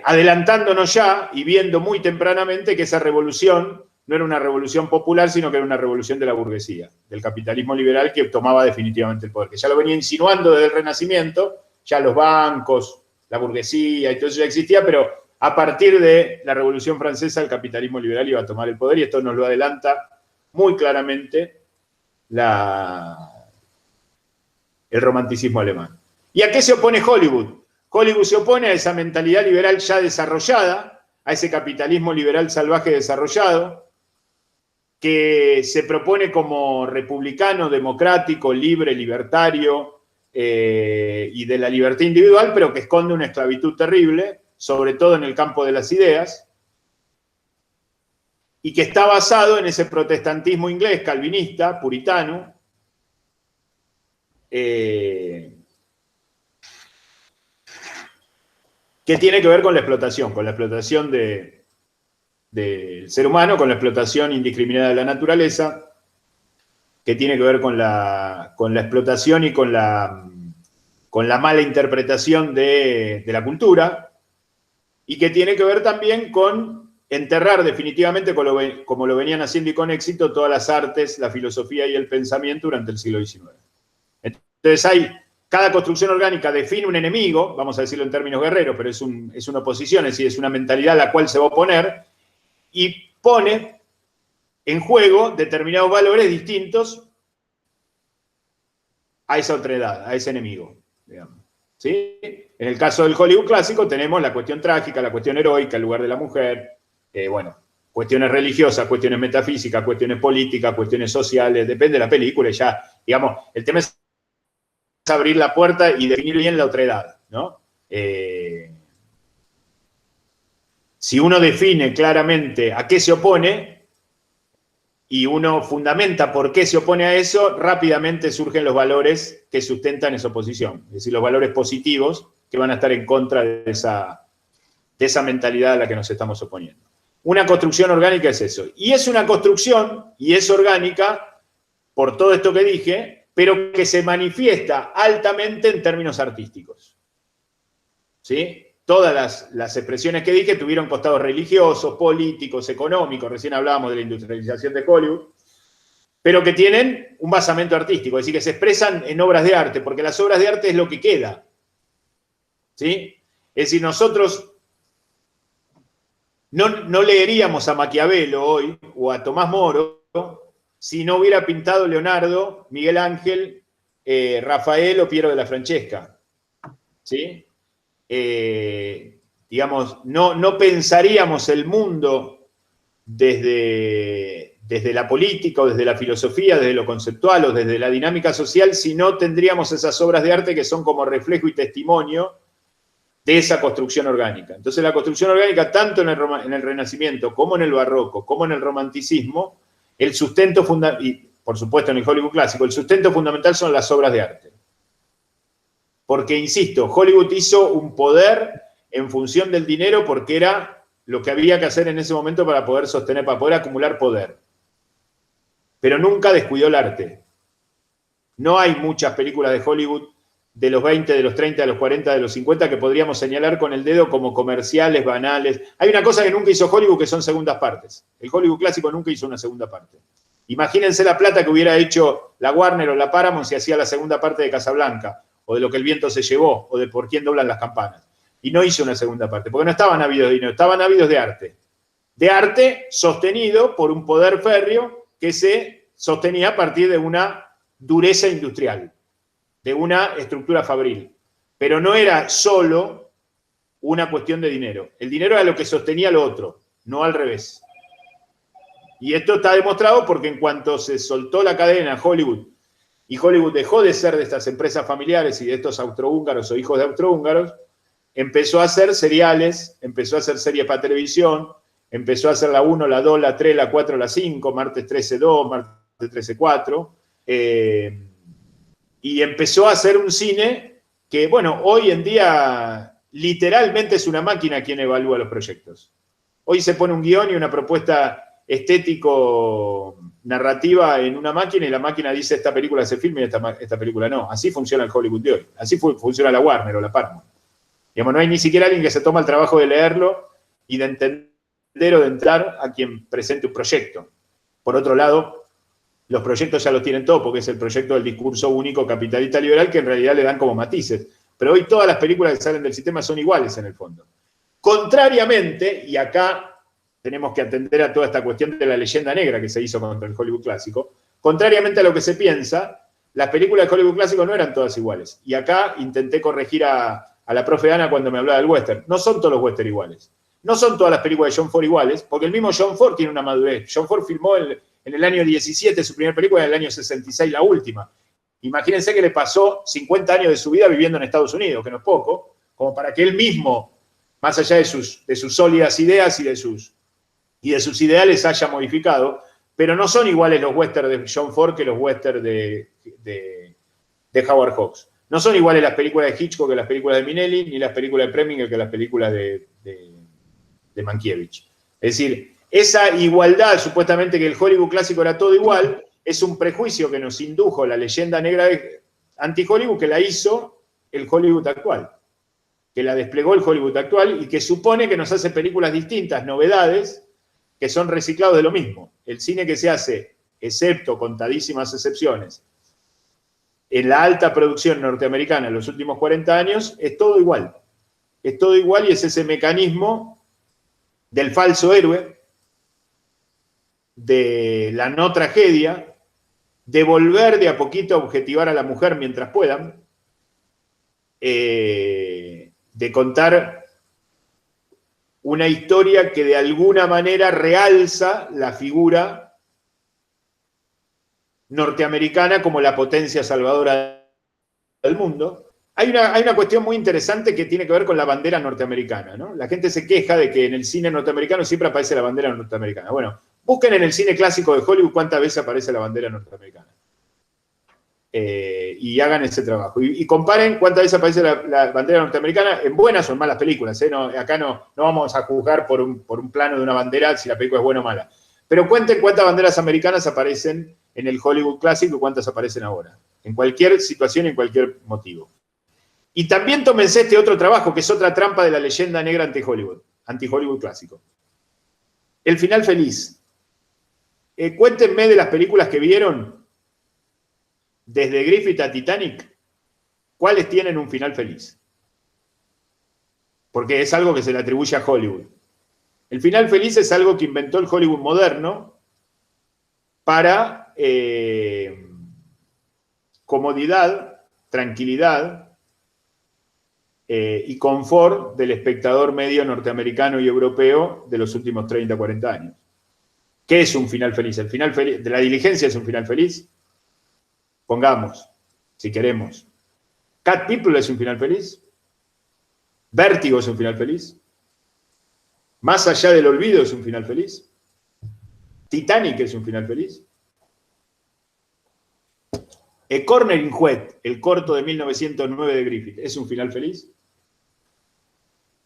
Adelantándonos ya y viendo muy tempranamente que esa revolución no era una revolución popular, sino que era una revolución de la burguesía, del capitalismo liberal que tomaba definitivamente el poder, que ya lo venía insinuando desde el Renacimiento, ya los bancos, la burguesía y todo eso ya existía, pero a partir de la Revolución Francesa el capitalismo liberal iba a tomar el poder, y esto nos lo adelanta muy claramente el romanticismo alemán. ¿Y a qué se opone Hollywood? Hollywood se opone a esa mentalidad liberal ya desarrollada, a ese capitalismo liberal salvaje desarrollado, que se propone como republicano, democrático, libre, libertario, y de la libertad individual, pero que esconde una esclavitud terrible, sobre todo en el campo de las ideas, y que está basado en ese protestantismo inglés, calvinista, puritano, que tiene que ver con la explotación del ser humano, con la explotación indiscriminada de la naturaleza, que tiene que ver con la explotación y con la mala interpretación de la cultura, y que tiene que ver también con enterrar definitivamente, como lo venían haciendo y con éxito, todas las artes, la filosofía y el pensamiento durante el siglo XIX. Entonces cada construcción orgánica define un enemigo, vamos a decirlo en términos guerreros, pero es una oposición, es decir, es una mentalidad a la cual se va a oponer, y pone en juego determinados valores distintos a esa otredad, a ese enemigo, digamos. ¿Sí? En el caso del Hollywood clásico tenemos la cuestión trágica, la cuestión heroica, el lugar de la mujer, cuestiones religiosas, cuestiones metafísicas, cuestiones políticas, cuestiones sociales, depende de la película, y ya, digamos, el tema es abrir la puerta y definir bien la otredad, ¿no? Si uno define claramente a qué se opone y uno fundamenta por qué se opone a eso, rápidamente surgen los valores que sustentan esa oposición. Es decir, los valores positivos que van a estar en contra de esa mentalidad a la que nos estamos oponiendo. Una construcción orgánica es eso. Y es una construcción, y es orgánica, por todo esto que dije, pero que se manifiesta altamente en términos artísticos. ¿Sí? Todas las expresiones que dije tuvieron costados religiosos, políticos, económicos, recién hablábamos de la industrialización de Hollywood, pero que tienen un basamento artístico, es decir, que se expresan en obras de arte, porque las obras de arte es lo que queda. ¿Sí? Es decir, nosotros no leeríamos a Maquiavelo hoy, o a Tomás Moro, si no hubiera pintado Leonardo, Miguel Ángel, Rafael o Piero de la Francesca. ¿Sí? Digamos, no pensaríamos el mundo desde la política o desde la filosofía, desde lo conceptual o desde la dinámica social, si no tendríamos esas obras de arte que son como reflejo y testimonio de esa construcción orgánica. Entonces la construcción orgánica, tanto en el Renacimiento como en el Barroco, como en el Romanticismo, el sustento fundamental, y por supuesto en el Hollywood clásico, el sustento fundamental son las obras de arte. Porque, insisto, Hollywood hizo un poder en función del dinero porque era lo que había que hacer en ese momento para poder sostener, para poder acumular poder. Pero nunca descuidó el arte. No hay muchas películas de Hollywood de los 20, de los 30, de los 40, de los 50 que podríamos señalar con el dedo como comerciales, banales. Hay una cosa que nunca hizo Hollywood que son segundas partes. El Hollywood clásico nunca hizo una segunda parte. Imagínense la plata que hubiera hecho la Warner o la Paramount si hacía la segunda parte de Casablanca, o de Lo que el viento se llevó, o de Por quién doblan las campanas. Y no hizo una segunda parte, porque no estaban ávidos de dinero, estaban ávidos de arte. De arte sostenido por un poder férreo que se sostenía a partir de una dureza industrial, de una estructura fabril. Pero no era solo una cuestión de dinero. El dinero era lo que sostenía lo otro. no al revés. Y esto está demostrado porque en cuanto se soltó la cadena Hollywood, y Hollywood dejó de ser de estas empresas familiares y de estos austrohúngaros o hijos de austrohúngaros, empezó a hacer seriales, empezó a hacer series para televisión, empezó a hacer la 1, la 2, la 3, la 4, la 5, martes 13-2, martes 13-4, y empezó a hacer un cine que, bueno, hoy en día literalmente es una máquina quien evalúa los proyectos. Hoy se pone un guión y una propuesta estético-narrativa en una máquina y la máquina dice esta película se filma y esta película no. Así funciona el Hollywood de hoy. Así funciona la Warner o la Paramount. Digamos, no hay ni siquiera alguien que se toma el trabajo de leerlo y de entender o de entrar a quien presente un proyecto. Por otro lado, los proyectos ya los tienen todos porque es el proyecto del discurso único capitalista liberal que en realidad le dan como matices. Pero hoy todas las películas que salen del sistema son iguales en el fondo. Contrariamente, y acá tenemos que atender a toda esta cuestión de la leyenda negra que se hizo contra el Hollywood clásico, contrariamente a lo que se piensa, las películas de Hollywood clásico no eran todas iguales. Y acá intenté corregir a la profe Ana cuando me hablaba del western. No son todos los western iguales. No son todas las películas de John Ford iguales, porque el mismo John Ford tiene una madurez. John Ford filmó en el año 17 su primera película y en el año 66 la última. Imagínense que le pasó 50 años de su vida viviendo en Estados Unidos, que no es poco, como para que él mismo, más allá de sus sólidas ideas y de sus ideales, haya modificado, pero no son iguales los westerns de John Ford que los westerns de Howard Hawks. No son iguales las películas de Hitchcock que las películas de Minnelli, ni las películas de Preminger que las películas de Mankiewicz. Es decir, esa igualdad, supuestamente que el Hollywood clásico era todo igual, es un prejuicio que nos indujo la leyenda negra anti-Hollywood que la hizo el Hollywood actual, que la desplegó el Hollywood actual y que supone que nos hace películas distintas, novedades, que son reciclados de lo mismo. El cine que se hace, excepto contadísimas excepciones, en la alta producción norteamericana en los últimos 40 años, es todo igual. Es todo igual y es ese mecanismo del falso héroe, de la no tragedia, de volver de a poquito a objetivar a la mujer mientras puedan, de contar una historia que de alguna manera realza la figura norteamericana como la potencia salvadora del mundo. Hay una cuestión muy interesante que tiene que ver con la bandera norteamericana, ¿no? La gente se queja de que en el cine norteamericano siempre aparece la bandera norteamericana. Bueno, busquen en el cine clásico de Hollywood cuántas veces aparece la bandera norteamericana. Y hagan ese trabajo. Y comparen cuántas veces aparece la bandera norteamericana en buenas o en malas películas. Acá no vamos a juzgar por un plano de una bandera si la película es buena o mala. Pero cuenten cuántas banderas americanas aparecen en el Hollywood clásico y cuántas aparecen ahora. En cualquier situación y en cualquier motivo. Y también tómense este otro trabajo, que es otra trampa de la leyenda negra anti-Hollywood clásico. El final feliz. Cuéntenme de las películas que vieron, desde Griffith a Titanic, ¿cuáles tienen un final feliz? Porque es algo que se le atribuye a Hollywood. El final feliz es algo que inventó el Hollywood moderno para comodidad, tranquilidad y confort del espectador medio norteamericano y europeo de los últimos 30, 40 años. ¿Qué es un final feliz? ¿El final feliz de La Diligencia es un final feliz? Pongamos, si queremos. Cat People es un final feliz. Vértigo es un final feliz. Más allá del olvido es un final feliz. Titanic es un final feliz. A Corner in Wet, el corto de 1909 de Griffith, ¿es un final feliz?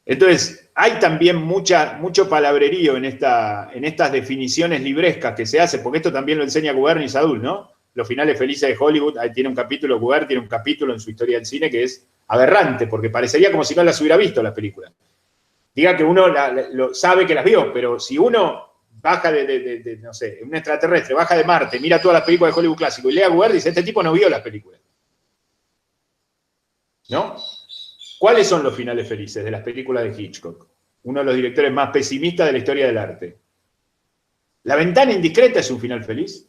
Entonces, hay también mucho palabrerío en estas definiciones librescas que se hacen, porque esto también lo enseña Guggenheim y Sadul, ¿no? Los finales felices de Hollywood, ahí tiene un capítulo, Guggenheim tiene un capítulo en su historia del cine que es aberrante, porque parecería como si no las hubiera visto las películas. Diga que uno sabe que las vio, pero si uno baja no sé, un extraterrestre, baja de Marte, mira todas las películas de Hollywood clásico y lee a Guggenheim y dice, este tipo no vio las películas. ¿No? ¿Cuáles son los finales felices de las películas de Hitchcock? Uno de los directores más pesimistas de la historia del arte. ¿La ventana indiscreta es un final feliz?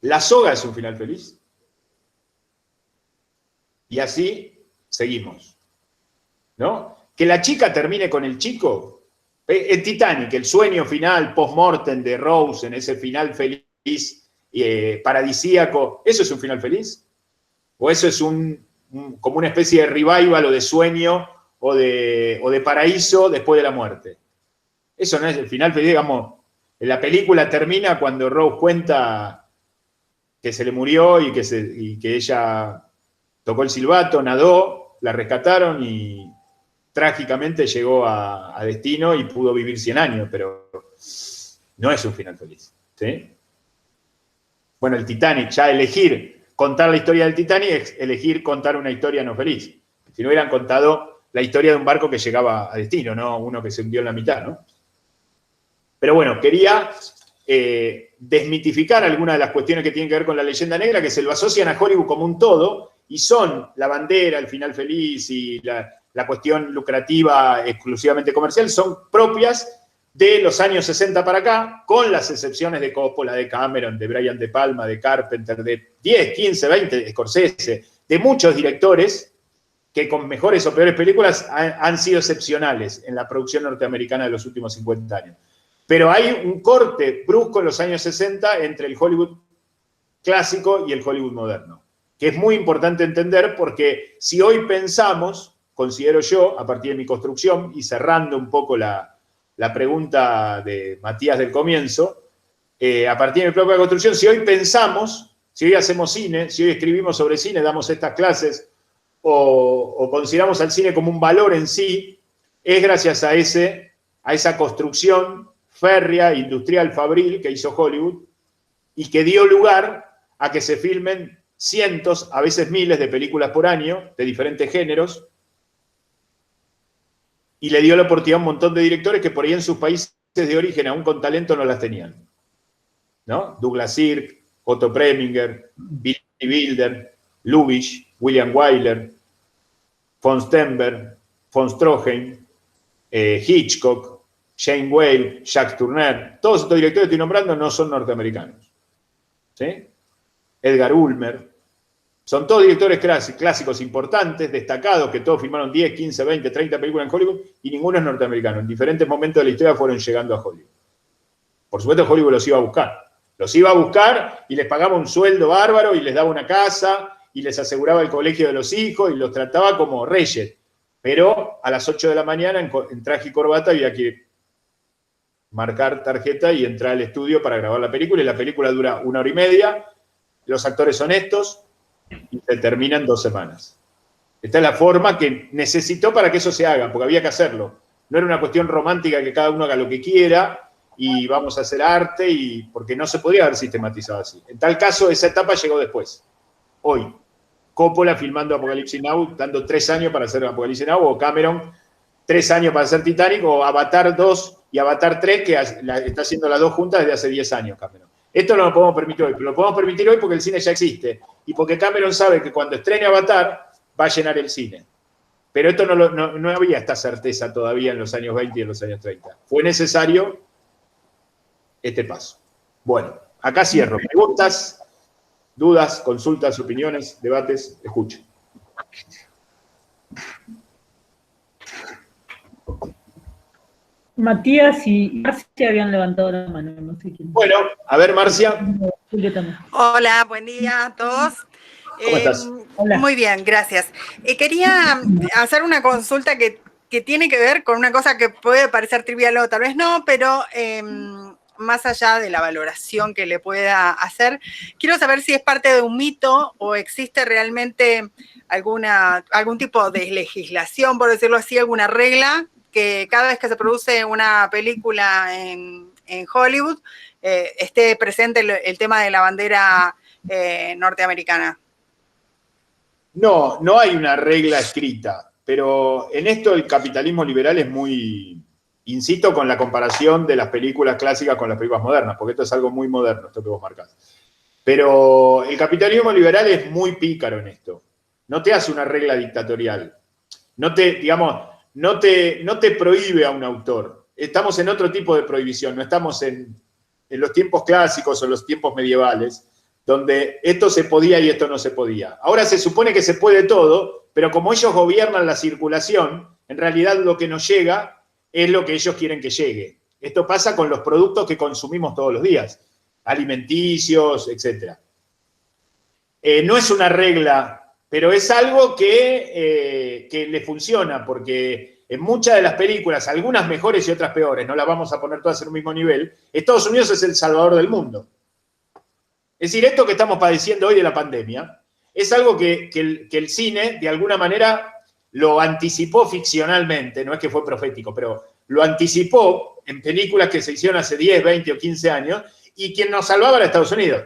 ¿La soga es un final feliz? Y así seguimos. ¿No? Que la chica termine con el chico, El Titanic, el sueño final post-mortem de Rose en ese final feliz, paradisíaco, ¿eso es un final feliz? ¿O eso es como una especie de revival o de sueño o de paraíso después de la muerte? Eso no es el final feliz, digamos. La película termina cuando Rose cuenta que se le murió y que ella tocó el silbato, nadó, la rescataron y trágicamente llegó a destino y pudo vivir 100 años, pero no es un final feliz, ¿sí? Bueno, el Titanic, ya elegir contar la historia del Titanic es elegir contar una historia no feliz. Si no hubieran contado la historia de un barco que llegaba a destino, no uno que se hundió en la mitad, ¿no? Pero bueno, quería desmitificar algunas de las cuestiones que tienen que ver con la leyenda negra, que se lo asocian a Hollywood como un todo, y son la bandera, el final feliz y la cuestión lucrativa exclusivamente comercial, son propias de los años 60 para acá, con las excepciones de Coppola, de Cameron, de Brian De Palma, de Carpenter, de 10, 15, 20, de Scorsese, de muchos directores que con mejores o peores películas han sido excepcionales en la producción norteamericana de los últimos 50 años. Pero hay un corte brusco en los años 60 entre el Hollywood clásico y el Hollywood moderno, que es muy importante entender porque si hoy pensamos, considero yo, a partir de mi construcción, y cerrando un poco la pregunta de Matías del comienzo, a partir de mi propia construcción, si hoy pensamos, si hoy hacemos cine, si hoy escribimos sobre cine, damos estas clases, o consideramos al cine como un valor en sí, es gracias a esa construcción férrea, industrial, fabril que hizo Hollywood y que dio lugar a que se filmen cientos, a veces miles de películas por año de diferentes géneros y le dio la oportunidad a un montón de directores que por ahí en sus países de origen, aún con talento, no las tenían, ¿no? Douglas Sirk, Otto Preminger, Billy Wilder, Lubitsch, William Wyler, von Stenberg, von Stroheim, Hitchcock, Jane Whale, Jacques Tourneur, todos estos directores que estoy nombrando no son norteamericanos, ¿sí? Edgar Ulmer, son todos directores clásicos importantes, destacados, que todos filmaron 10, 15, 20, 30 películas en Hollywood y ninguno es norteamericano. En diferentes momentos de la historia fueron llegando a Hollywood. Por supuesto, Hollywood los iba a buscar. Los iba a buscar y les pagaba un sueldo bárbaro y les daba una casa y les aseguraba el colegio de los hijos y los trataba como reyes. Pero a las 8 de la mañana en traje y corbata había que marcar tarjeta y entrar al estudio para grabar la película, y la película dura 1 hora y media, los actores son estos, y se termina en 2 semanas. Esta es la forma que necesitó para que eso se haga, porque había que hacerlo. No era una cuestión romántica que cada uno haga lo que quiera, y vamos a hacer arte, porque no se podía haber sistematizado así. En tal caso, esa etapa llegó después. Hoy, Coppola filmando Apocalipsis Now, dando 3 años para hacer Apocalipsis Now, o Cameron 3 años para hacer Titanic, o Avatar 2 y Avatar 3, que está haciendo las dos juntas desde hace 10 años, Cameron. Esto no lo podemos permitir hoy, pero lo podemos permitir hoy porque el cine ya existe y porque Cameron sabe que cuando estrene Avatar va a llenar el cine. Pero esto no había esta certeza todavía en los años 20 y en los años 30. Fue necesario este paso. Bueno, acá cierro. Preguntas, dudas, consultas, opiniones, debates, escucho. Matías y Marcia habían levantado la mano, no sé quién. Bueno, a ver, Marcia. Hola, buen día a todos. ¿Cómo estás? Hola. Muy bien, gracias. Quería hacer una consulta que tiene que ver con una cosa que puede parecer trivial o tal vez no, pero más allá de la valoración que le pueda hacer, quiero saber si es parte de un mito o existe realmente algún tipo de legislación, por decirlo así, alguna regla que cada vez que se produce una película en Hollywood esté presente el tema de la bandera norteamericana. No hay una regla escrita, pero en esto el capitalismo liberal es muy, insisto, con la comparación de las películas clásicas con las películas modernas, porque esto es algo muy moderno, esto que vos marcás. Pero el capitalismo liberal es muy pícaro en esto. No te hace una regla dictatorial. No te prohíbe a un autor. Estamos en otro tipo de prohibición, no estamos en los tiempos clásicos o los tiempos medievales, donde esto se podía y esto no se podía. Ahora se supone que se puede todo, pero como ellos gobiernan la circulación, en realidad lo que nos llega es lo que ellos quieren que llegue. Esto pasa con los productos que consumimos todos los días, alimenticios, etc. No es una regla, pero es algo que le funciona, porque en muchas de las películas, algunas mejores y otras peores, no las vamos a poner todas en un mismo nivel, Estados Unidos es el salvador del mundo. Es decir, esto que estamos padeciendo hoy de la pandemia, es algo que el cine, de alguna manera, lo anticipó ficcionalmente, no es que fue profético, pero lo anticipó en películas que se hicieron hace 10, 20 o 15 años, y quien nos salvaba era Estados Unidos.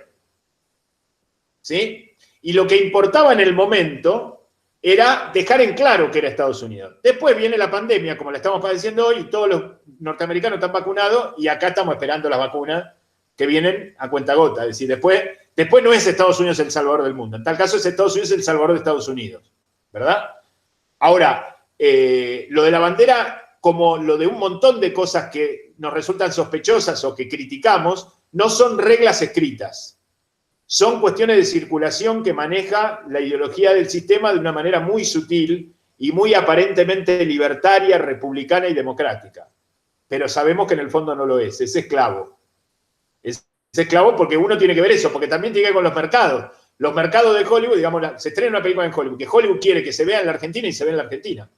¿Sí? Y lo que importaba en el momento era dejar en claro que era Estados Unidos. Después viene la pandemia, como la estamos padeciendo hoy, y todos los norteamericanos están vacunados, y acá estamos esperando las vacunas que vienen a cuentagota. Es decir, después no es Estados Unidos el salvador del mundo. En tal caso es Estados Unidos el salvador de Estados Unidos. ¿Verdad? Ahora, lo de la bandera, como lo de un montón de cosas que nos resultan sospechosas o que criticamos, no son reglas escritas. Son cuestiones de circulación que maneja la ideología del sistema de una manera muy sutil y muy aparentemente libertaria, republicana y democrática. Pero sabemos que en el fondo no lo es esclavo. Es esclavo porque uno tiene que ver eso, porque también tiene que ver con los mercados. Los mercados de Hollywood, digamos, se estrena una película en Hollywood, que Hollywood quiere que se vea en la Argentina y se ve en la Argentina.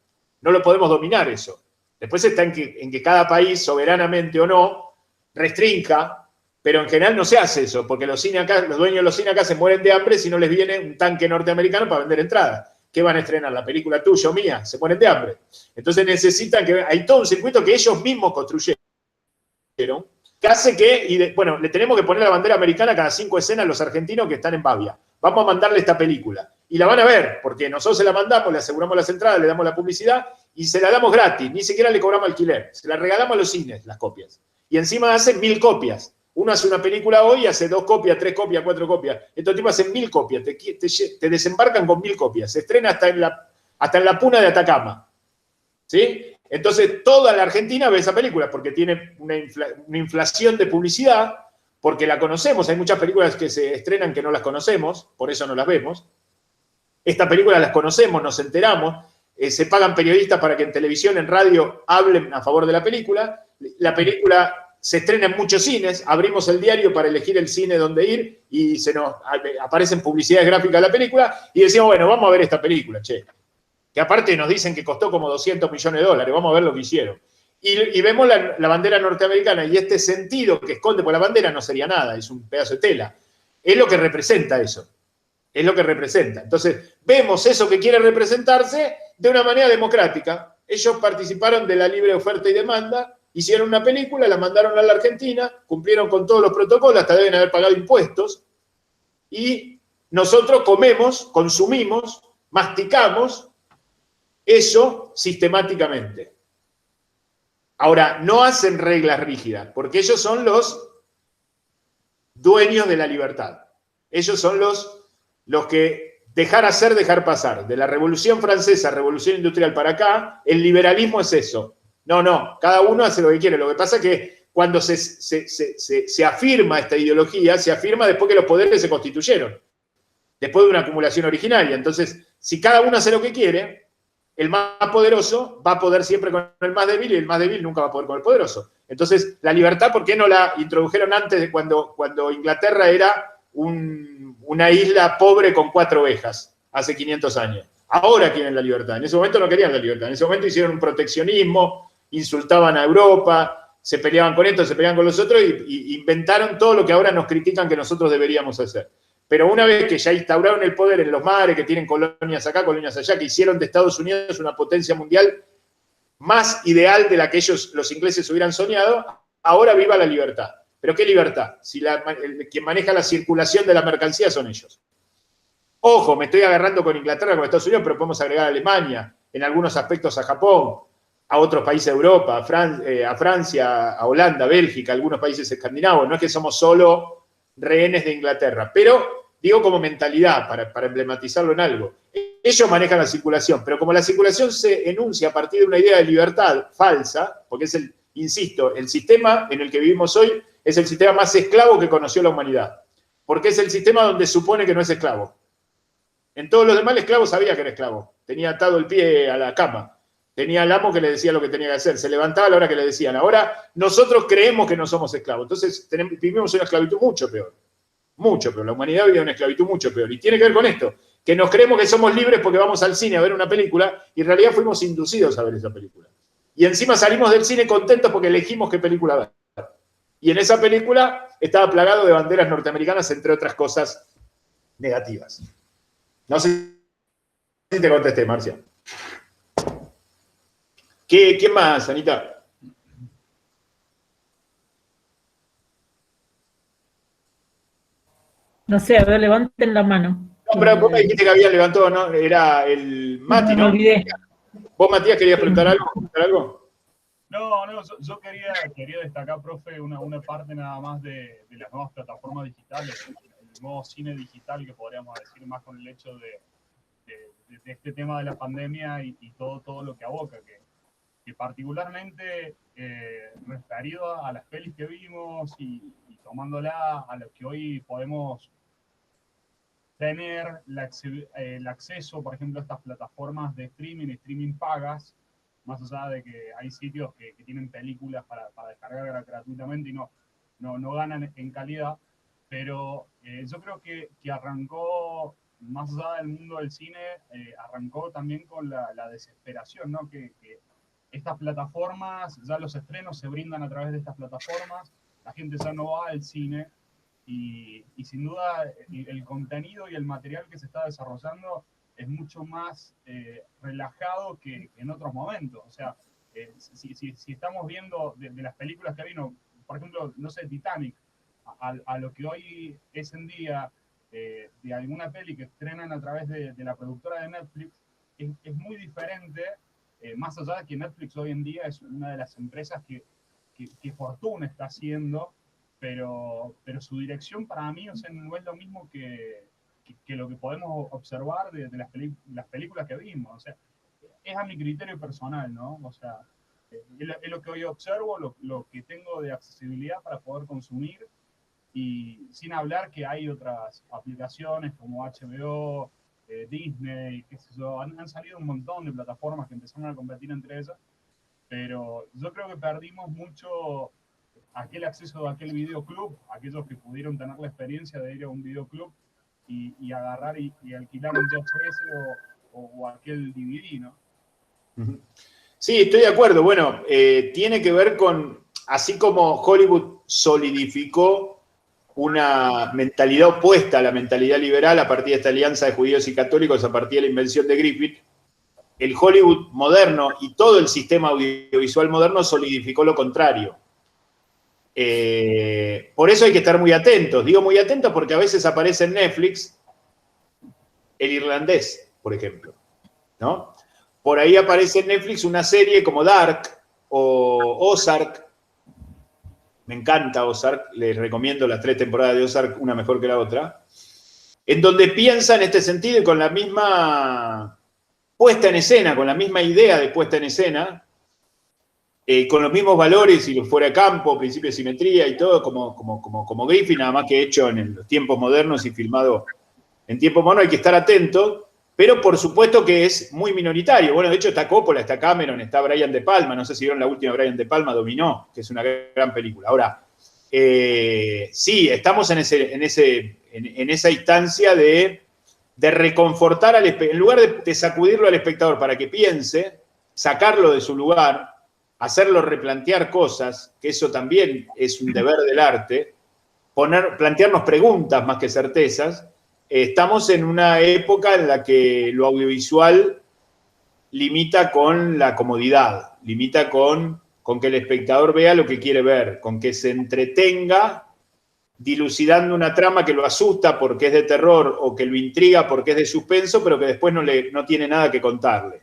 No lo podemos dominar eso. Después está en que cada país, soberanamente o no, restrinja, pero en general no se hace eso, porque los dueños de los cines acá se mueren de hambre si no les viene un tanque norteamericano para vender entradas. ¿Qué van a estrenar? ¿La película tuya o mía? Se mueren de hambre. Entonces necesitan que... Hay todo un circuito que ellos mismos construyeron, que hace que, bueno, le tenemos que poner la bandera americana cada 5 escenas a los argentinos que están en Bavia. Vamos a mandarle esta película. Y la van a ver, porque nosotros se la mandamos, le aseguramos las entradas, le damos la publicidad y se la damos gratis. Ni siquiera le cobramos alquiler. Se la regalamos a los cines, las copias. Y encima hacen 1000 copias. Uno hace una película hoy y hace 2 copias, 3 copias, 4 copias. Estos tipos hacen 1000 copias. Te desembarcan con 1000 copias. Se estrena hasta en la puna de Atacama. ¿Sí? Entonces, toda la Argentina ve esa película porque tiene una inflación de publicidad, porque la conocemos. Hay muchas películas que se estrenan que no las conocemos, por eso no las vemos. Estas películas las conocemos, nos enteramos, se pagan periodistas para que en televisión, en radio, hablen a favor de la película. La película se estrena en muchos cines, abrimos el diario para elegir el cine donde ir y se nos aparecen publicidades gráficas de la película y decimos, bueno, vamos a ver esta película, che. Que aparte nos dicen que costó como $200 millones, vamos a ver lo que hicieron. Y vemos la bandera norteamericana y este sentido que esconde, por la bandera no sería nada, es un pedazo de tela. Es lo que representa eso, es lo que representa. Entonces, vemos eso que quiere representarse de una manera democrática. Ellos participaron de la libre oferta y demanda, hicieron una película, la mandaron a la Argentina, cumplieron con todos los protocolos, hasta deben haber pagado impuestos, y nosotros comemos, consumimos, masticamos eso sistemáticamente. Ahora, no hacen reglas rígidas, porque ellos son los dueños de la libertad. Ellos son los que dejar hacer, dejar pasar. De la Revolución Francesa, Revolución Industrial para acá, el liberalismo es eso. No, cada uno hace lo que quiere. Lo que pasa es que cuando se afirma esta ideología, se afirma después que los poderes se constituyeron, después de una acumulación originaria. Entonces, si cada uno hace lo que quiere, el más poderoso va a poder siempre con el más débil y el más débil nunca va a poder con el poderoso. Entonces, la libertad, ¿por qué no la introdujeron antes de cuando Inglaterra era una isla pobre con 4 ovejas, hace 500 años? Ahora quieren la libertad. En ese momento no querían la libertad. En ese momento hicieron un proteccionismo, insultaban a Europa, se peleaban con esto, se peleaban con los otros y inventaron todo lo que ahora nos critican que nosotros deberíamos hacer. Pero una vez que ya instauraron el poder en los mares, que tienen colonias acá, colonias allá, que hicieron de Estados Unidos una potencia mundial más ideal de la que los ingleses hubieran soñado, ahora viva la libertad. ¿Pero qué libertad? Si quien maneja la circulación de la mercancía son ellos. Ojo, me estoy agarrando con Inglaterra, con Estados Unidos, pero podemos agregar a Alemania, en algunos aspectos a Japón, a otros países de Europa, a Francia, a Holanda, a Bélgica, a algunos países escandinavos. No es que somos solo rehenes de Inglaterra, pero digo como mentalidad, para emblematizarlo en algo. Ellos manejan la circulación, pero como la circulación se enuncia a partir de una idea de libertad falsa, porque es insisto, el sistema en el que vivimos hoy es el sistema más esclavo que conoció la humanidad, porque es el sistema donde supone que no es esclavo. En todos los demás el esclavo sabía que era esclavo, tenía atado el pie a la cama. Tenía al amo que le decía lo que tenía que hacer. Se levantaba a la hora que le decían. Ahora nosotros creemos que no somos esclavos. Entonces vivimos una esclavitud mucho peor. Mucho peor. La humanidad vive una esclavitud mucho peor. Y tiene que ver con esto. Que nos creemos que somos libres porque vamos al cine a ver una película y en realidad fuimos inducidos a ver esa película. Y encima salimos del cine contentos porque elegimos qué película ver. Y en esa película estaba plagado de banderas norteamericanas, entre otras cosas negativas. No sé si te contesté, Marcia. ¿Quién más, Anita? No sé, a ver, levanten la mano. No, pero vos me dijiste que había levantado, ¿no? Era el Mati, ¿no? Me olvidé. ¿Vos, Matías, querías preguntar algo? No, yo quería destacar, profe, una parte nada más de las nuevas plataformas digitales, el nuevo cine digital, que podríamos decir más con el hecho de este tema de la pandemia y todo lo que aboca, que particularmente referido a las pelis que vimos y tomándola a lo que hoy podemos tener el acceso, por ejemplo, a estas plataformas de streaming pagas, más allá de que hay sitios que tienen películas para descargar gratuitamente y no ganan en calidad, pero yo creo que arrancó, más allá del mundo del cine, arrancó también con la desesperación, ¿no? Que estas plataformas, ya los estrenos se brindan a través de estas plataformas, la gente ya no va al cine y sin duda el contenido y el material que se está desarrollando es mucho más relajado que en otros momentos. O sea, si estamos viendo de las películas que vino, por ejemplo, no sé, Titanic, a lo que hoy es en día de alguna peli que estrenan a través de la productora de Netflix, es muy diferente, más allá de que Netflix hoy en día es una de las empresas que Fortuna está haciendo, pero su dirección para mí, o sea, no es lo mismo que lo que podemos observar de las películas que vimos. O sea, es a mi criterio personal, ¿no? O sea, es lo que hoy observo, lo que tengo de accesibilidad para poder consumir, y sin hablar que hay otras aplicaciones como HBO, Disney, qué sé yo, han salido un montón de plataformas que empezaron a competir entre ellas, pero yo creo que perdimos mucho aquel acceso a aquel videoclub, aquellos que pudieron tener la experiencia de ir a un videoclub y agarrar y alquilar un VHS o aquel DVD, ¿no? Sí, estoy de acuerdo. Bueno, tiene que ver con, así como Hollywood solidificó una mentalidad opuesta a la mentalidad liberal a partir de esta alianza de judíos y católicos, a partir de la invención de Griffith, el Hollywood moderno y todo el sistema audiovisual moderno solidificó lo contrario. Por eso hay que estar muy atentos. Digo muy atentos porque a veces aparece en Netflix El Irlandés, por ejemplo, ¿no? Por ahí aparece en Netflix una serie como Dark o Ozark. Me encanta Ozark, les recomiendo las 3 temporadas de Ozark, una mejor que la otra, en donde piensa en este sentido y con la misma puesta en escena, con la misma idea de puesta en escena, con los mismos valores y los fuera de campo, principio de simetría y todo, como Griffith, nada más que hecho en los tiempos modernos y filmado en tiempo moderno. Hay que estar atento, pero por supuesto que es muy minoritario. Bueno, de hecho está Coppola, está Cameron, está Brian De Palma, no sé si vieron la última Brian De Palma, Dominó, que es una gran película. Ahora, sí, estamos en esa instancia de reconfortar al espectador, en lugar de sacudirlo al espectador para que piense, sacarlo de su lugar, hacerlo replantear cosas, que eso también es un deber del arte, plantearnos preguntas más que certezas. Estamos en una época en la que lo audiovisual limita con la comodidad, limita con que el espectador vea lo que quiere ver, con que se entretenga dilucidando una trama que lo asusta porque es de terror o que lo intriga porque es de suspenso, pero que después no tiene nada que contarle.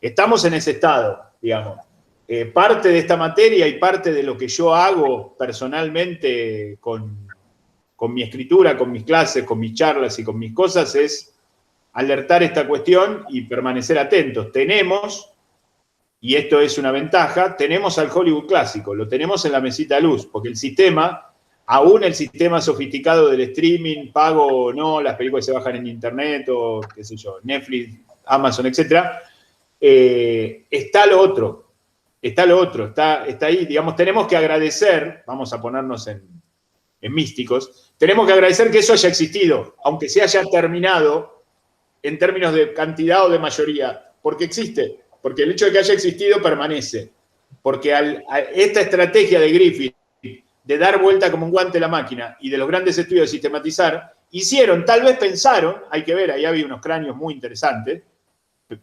Estamos en ese estado, digamos. Parte de esta materia y parte de lo que yo hago personalmente con mi escritura, con mis clases, con mis charlas y con mis cosas es alertar esta cuestión y permanecer atentos. Tenemos, y esto es una ventaja, tenemos al Hollywood clásico, lo tenemos en la mesita de luz, porque el sistema, aún el sistema sofisticado del streaming, pago o no, las películas se bajan en internet o qué sé yo, Netflix, Amazon, etcétera, está lo otro, está ahí. Digamos, tenemos que agradecer, vamos a ponernos en místicos, tenemos que agradecer que eso haya existido, aunque se haya terminado en términos de cantidad o de mayoría, porque existe, porque el hecho de que haya existido permanece, porque esta estrategia de Griffith de dar vuelta como un guante la máquina y de los grandes estudios de sistematizar, tal vez pensaron, hay que ver, ahí había unos cráneos muy interesantes,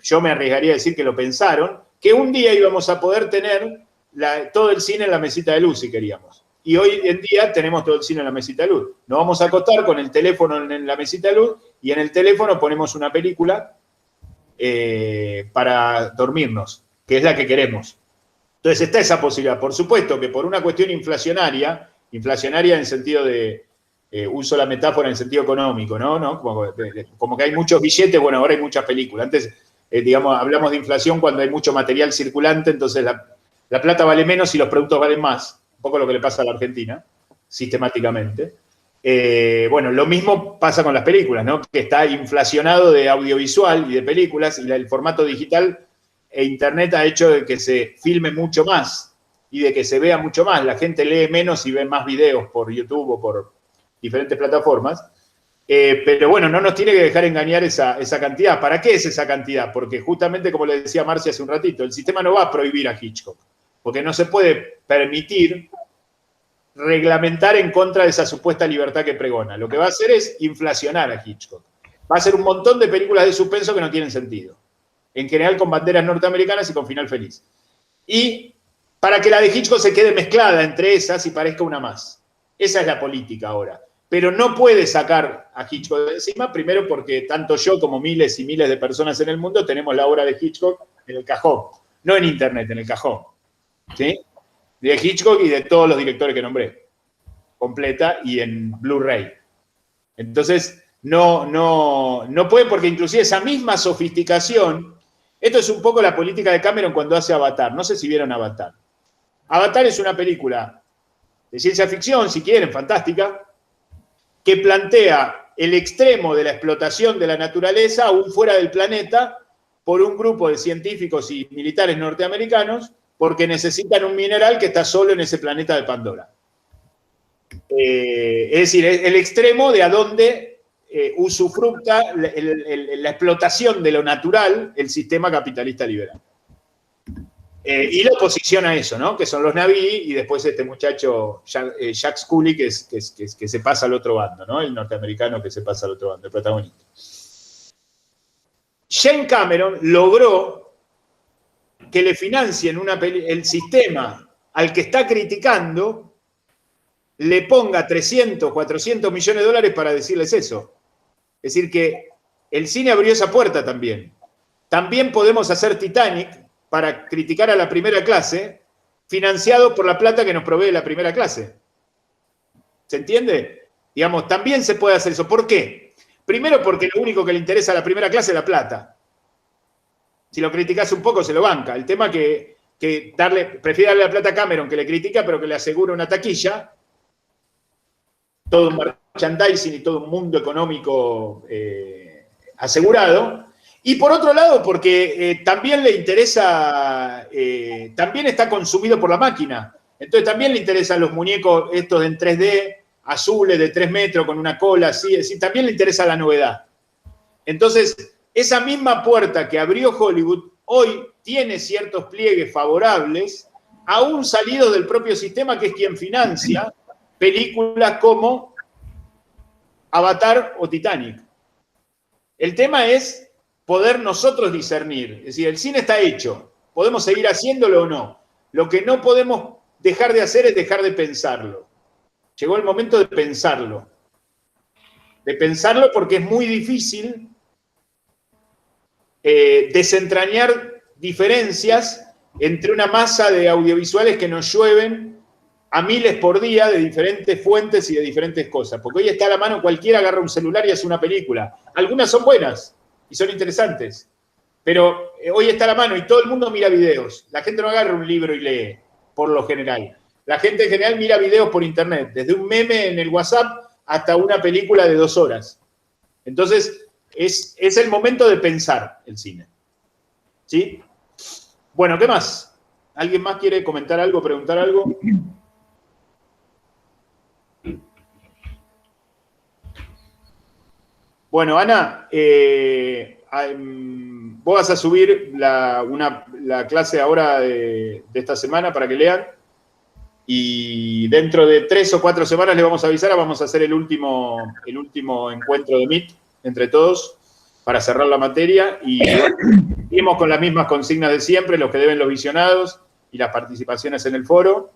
yo me arriesgaría a decir que lo pensaron, que un día íbamos a poder tener todo el cine en la mesita de luz si queríamos. Y hoy en día tenemos todo el cine en la mesita de luz. Nos vamos a acostar con el teléfono en la mesita de luz y en el teléfono ponemos una película para dormirnos, que es la que queremos. Entonces está esa posibilidad. Por supuesto que por una cuestión inflacionaria en sentido de, uso la metáfora en sentido económico, ¿no? Como que hay muchos billetes, bueno, ahora hay muchas películas. Antes, digamos, hablamos de inflación cuando hay mucho material circulante, entonces la plata vale menos y los productos valen más. Un poco lo que le pasa a la Argentina, sistemáticamente. Bueno, lo mismo pasa con las películas, ¿no? Que está inflacionado de audiovisual y de películas, y el formato digital e Internet ha hecho de que se filme mucho más y de que se vea mucho más. La gente lee menos y ve más videos por YouTube o por diferentes plataformas. Pero bueno, no nos tiene que dejar engañar esa cantidad. ¿Para qué es esa cantidad? Porque justamente, como le decía Marcia hace un ratito, el sistema no va a prohibir a Hitchcock, porque no se puede permitir reglamentar en contra de esa supuesta libertad que pregona. Lo que va a hacer es inflacionar a Hitchcock. Va a hacer un montón de películas de suspenso que no tienen sentido. En general con banderas norteamericanas y con final feliz. Y para que la de Hitchcock se quede mezclada entre esas y parezca una más. Esa es la política ahora. Pero no puede sacar a Hitchcock de encima, primero porque tanto yo como miles y miles de personas en el mundo tenemos la obra de Hitchcock en el cajón. No en Internet, en el cajón. ¿Sí? De Hitchcock y de todos los directores que nombré. Completa y en Blu-ray. Entonces, no puede, porque inclusive esa misma sofisticación, esto es un poco la política de Cameron cuando hace Avatar. No sé si vieron Avatar. Avatar es una película de ciencia ficción, si quieren, fantástica, que plantea el extremo de la explotación de la naturaleza aún fuera del planeta por un grupo de científicos y militares norteamericanos porque necesitan un mineral que está solo en ese planeta de Pandora. Es decir, el extremo de a dónde usufructa la explotación de lo natural el sistema capitalista liberal. Y la oposición a eso, ¿no? Que son los Na'vi y después este muchacho Jack Scully que se pasa al otro bando, ¿no? El norteamericano que se pasa al otro bando, el protagonista. Jane Cameron logró que le financien el sistema al que está criticando, le ponga 300, 400 millones de dólares para decirles eso. Es decir, que el cine abrió esa puerta también. También podemos hacer Titanic para criticar a la primera clase, financiado por la plata que nos provee la primera clase. ¿Se entiende? Digamos, también se puede hacer eso. ¿Por qué? Primero porque lo único que le interesa a la primera clase es la plata. Si lo criticas un poco, se lo banca. El tema que prefiere darle la plata a Cameron, que le critica, pero que le asegura una taquilla, todo un merchandising y todo un mundo económico asegurado. Y por otro lado, porque también le interesa, también está consumido por la máquina. Entonces también le interesan los muñecos estos en 3D, azules de 3 metros con una cola así, también le interesa la novedad. Entonces, esa misma puerta que abrió Hollywood hoy tiene ciertos pliegues favorables, aún salidos del propio sistema, que es quien financia películas como Avatar o Titanic. El tema es poder nosotros discernir. Es decir, el cine está hecho, podemos seguir haciéndolo o no. Lo que no podemos dejar de hacer es dejar de pensarlo. Llegó el momento de pensarlo. De pensarlo porque es muy difícil desentrañar diferencias entre una masa de audiovisuales que nos llueven a miles por día de diferentes fuentes y de diferentes cosas. Porque hoy está a la mano, cualquiera agarra un celular y hace una película. Algunas son buenas y son interesantes, pero hoy está a la mano y todo el mundo mira videos. La gente no agarra un libro y lee, por lo general. La gente en general mira videos por internet, desde un meme en el WhatsApp hasta una película de 2 horas. Entonces, es el momento de pensar el cine. ¿Sí? Bueno, ¿qué más? ¿Alguien más quiere comentar algo, preguntar algo? Bueno, Ana, vos vas a subir la clase ahora de esta semana para que lean. Y dentro de 3 o 4 semanas le vamos a avisar, vamos a hacer el último encuentro de Meet entre todos para cerrar la materia. Y seguimos con las mismas consignas de siempre, los que deben los visionados y las participaciones en el foro.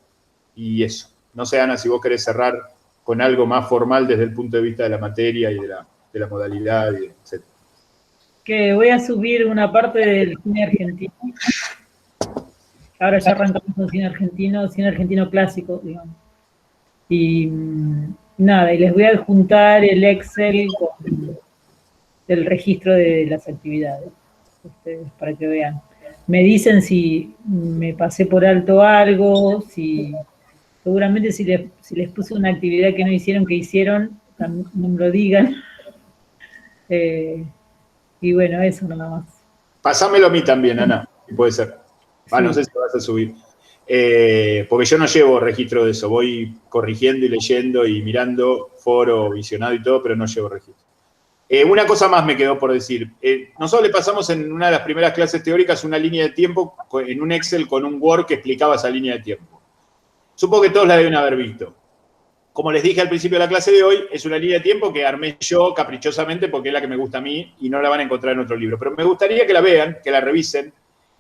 Y eso. No sé, Ana, si vos querés cerrar con algo más formal desde el punto de vista de la materia y de la modalidad, etc. Que voy a subir una parte del cine argentino. Ahora ya arrancamos con cine argentino clásico, digamos. Y nada, y les voy a adjuntar el Excel con el registro de las actividades, ustedes, para que vean. Me dicen si me pasé por alto algo, seguramente si les puse una actividad que no hicieron, que hicieron, no me lo digan. Y bueno, eso nada más. Pásamelo a mí también, Ana, si puede ser. No sé si lo vas a subir. Porque yo no llevo registro de eso. Voy corrigiendo y leyendo y mirando foro, visionado y todo, pero no llevo registro. Una cosa más me quedó por decir. Nosotros le pasamos en una de las primeras clases teóricas una línea de tiempo en un Excel con un Word que explicaba esa línea de tiempo. Supongo que todos la deben haber visto. Como les dije al principio de la clase de hoy, es una línea de tiempo que armé yo caprichosamente porque es la que me gusta a mí y no la van a encontrar en otro libro. Pero me gustaría que la vean, que la revisen,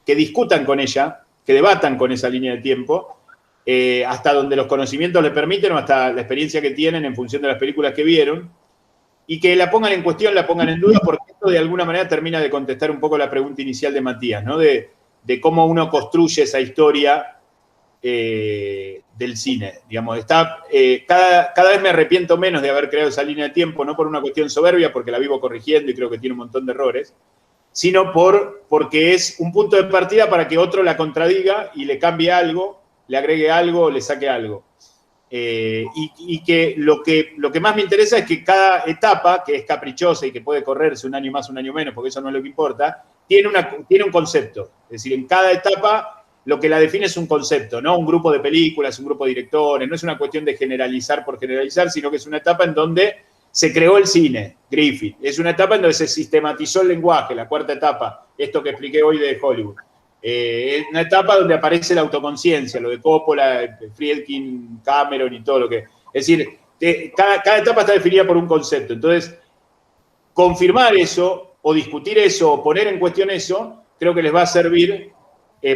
que discutan con ella, que debatan con esa línea de tiempo, hasta donde los conocimientos les permiten o hasta la experiencia que tienen en función de las películas que vieron, y que la pongan en cuestión, la pongan en duda, porque esto de alguna manera termina de contestar un poco la pregunta inicial de Matías, ¿no? De cómo uno construye esa historia del cine. Digamos, cada vez me arrepiento menos de haber creado esa línea de tiempo, no por una cuestión soberbia, porque la vivo corrigiendo y creo que tiene un montón de errores, sino porque es un punto de partida para que otro la contradiga y le cambie algo, le agregue algo o le saque algo. Y que lo que más me interesa es que cada etapa, que es caprichosa y que puede correrse un año más, un año menos, porque eso no es lo que importa, tiene un concepto. Es decir, en cada etapa lo que la define es un concepto, ¿no? Un grupo de películas, un grupo de directores, no es una cuestión de generalizar por generalizar, sino que es una etapa en donde se creó el cine, Griffith. Es una etapa en donde se sistematizó el lenguaje, la cuarta etapa, esto que expliqué hoy de Hollywood. Es una etapa donde aparece la autoconciencia, lo de Coppola, Friedkin, Cameron y todo lo que... Es decir, cada etapa está definida por un concepto. Entonces, confirmar eso, o discutir eso, o poner en cuestión eso, creo que les va a servir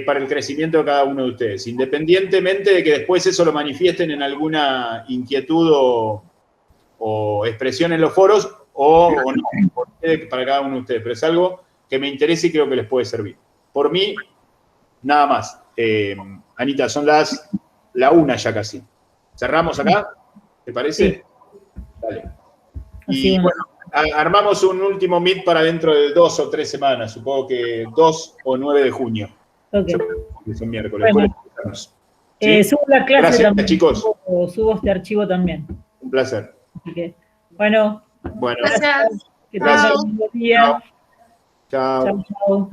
para el crecimiento de cada uno de ustedes, independientemente de que después eso lo manifiesten en alguna inquietud o expresión en los foros, o no, para cada uno de ustedes, pero es algo que me interesa y creo que les puede servir. Por mí, nada más. Anita, son la 1 ya casi. ¿Cerramos acá? ¿Te parece? Sí. Dale. Y bueno, armamos un último meet para dentro de 2 o 3 semanas, supongo que 2 o 9 de junio. Okay. Es un miércoles. Bueno, ¿sí? Subo la clase. Gracias, también, chicos. Subo este archivo también. Un placer. Así que, bueno. Gracias. Que tengan un buen día. Chao. Chao, chao.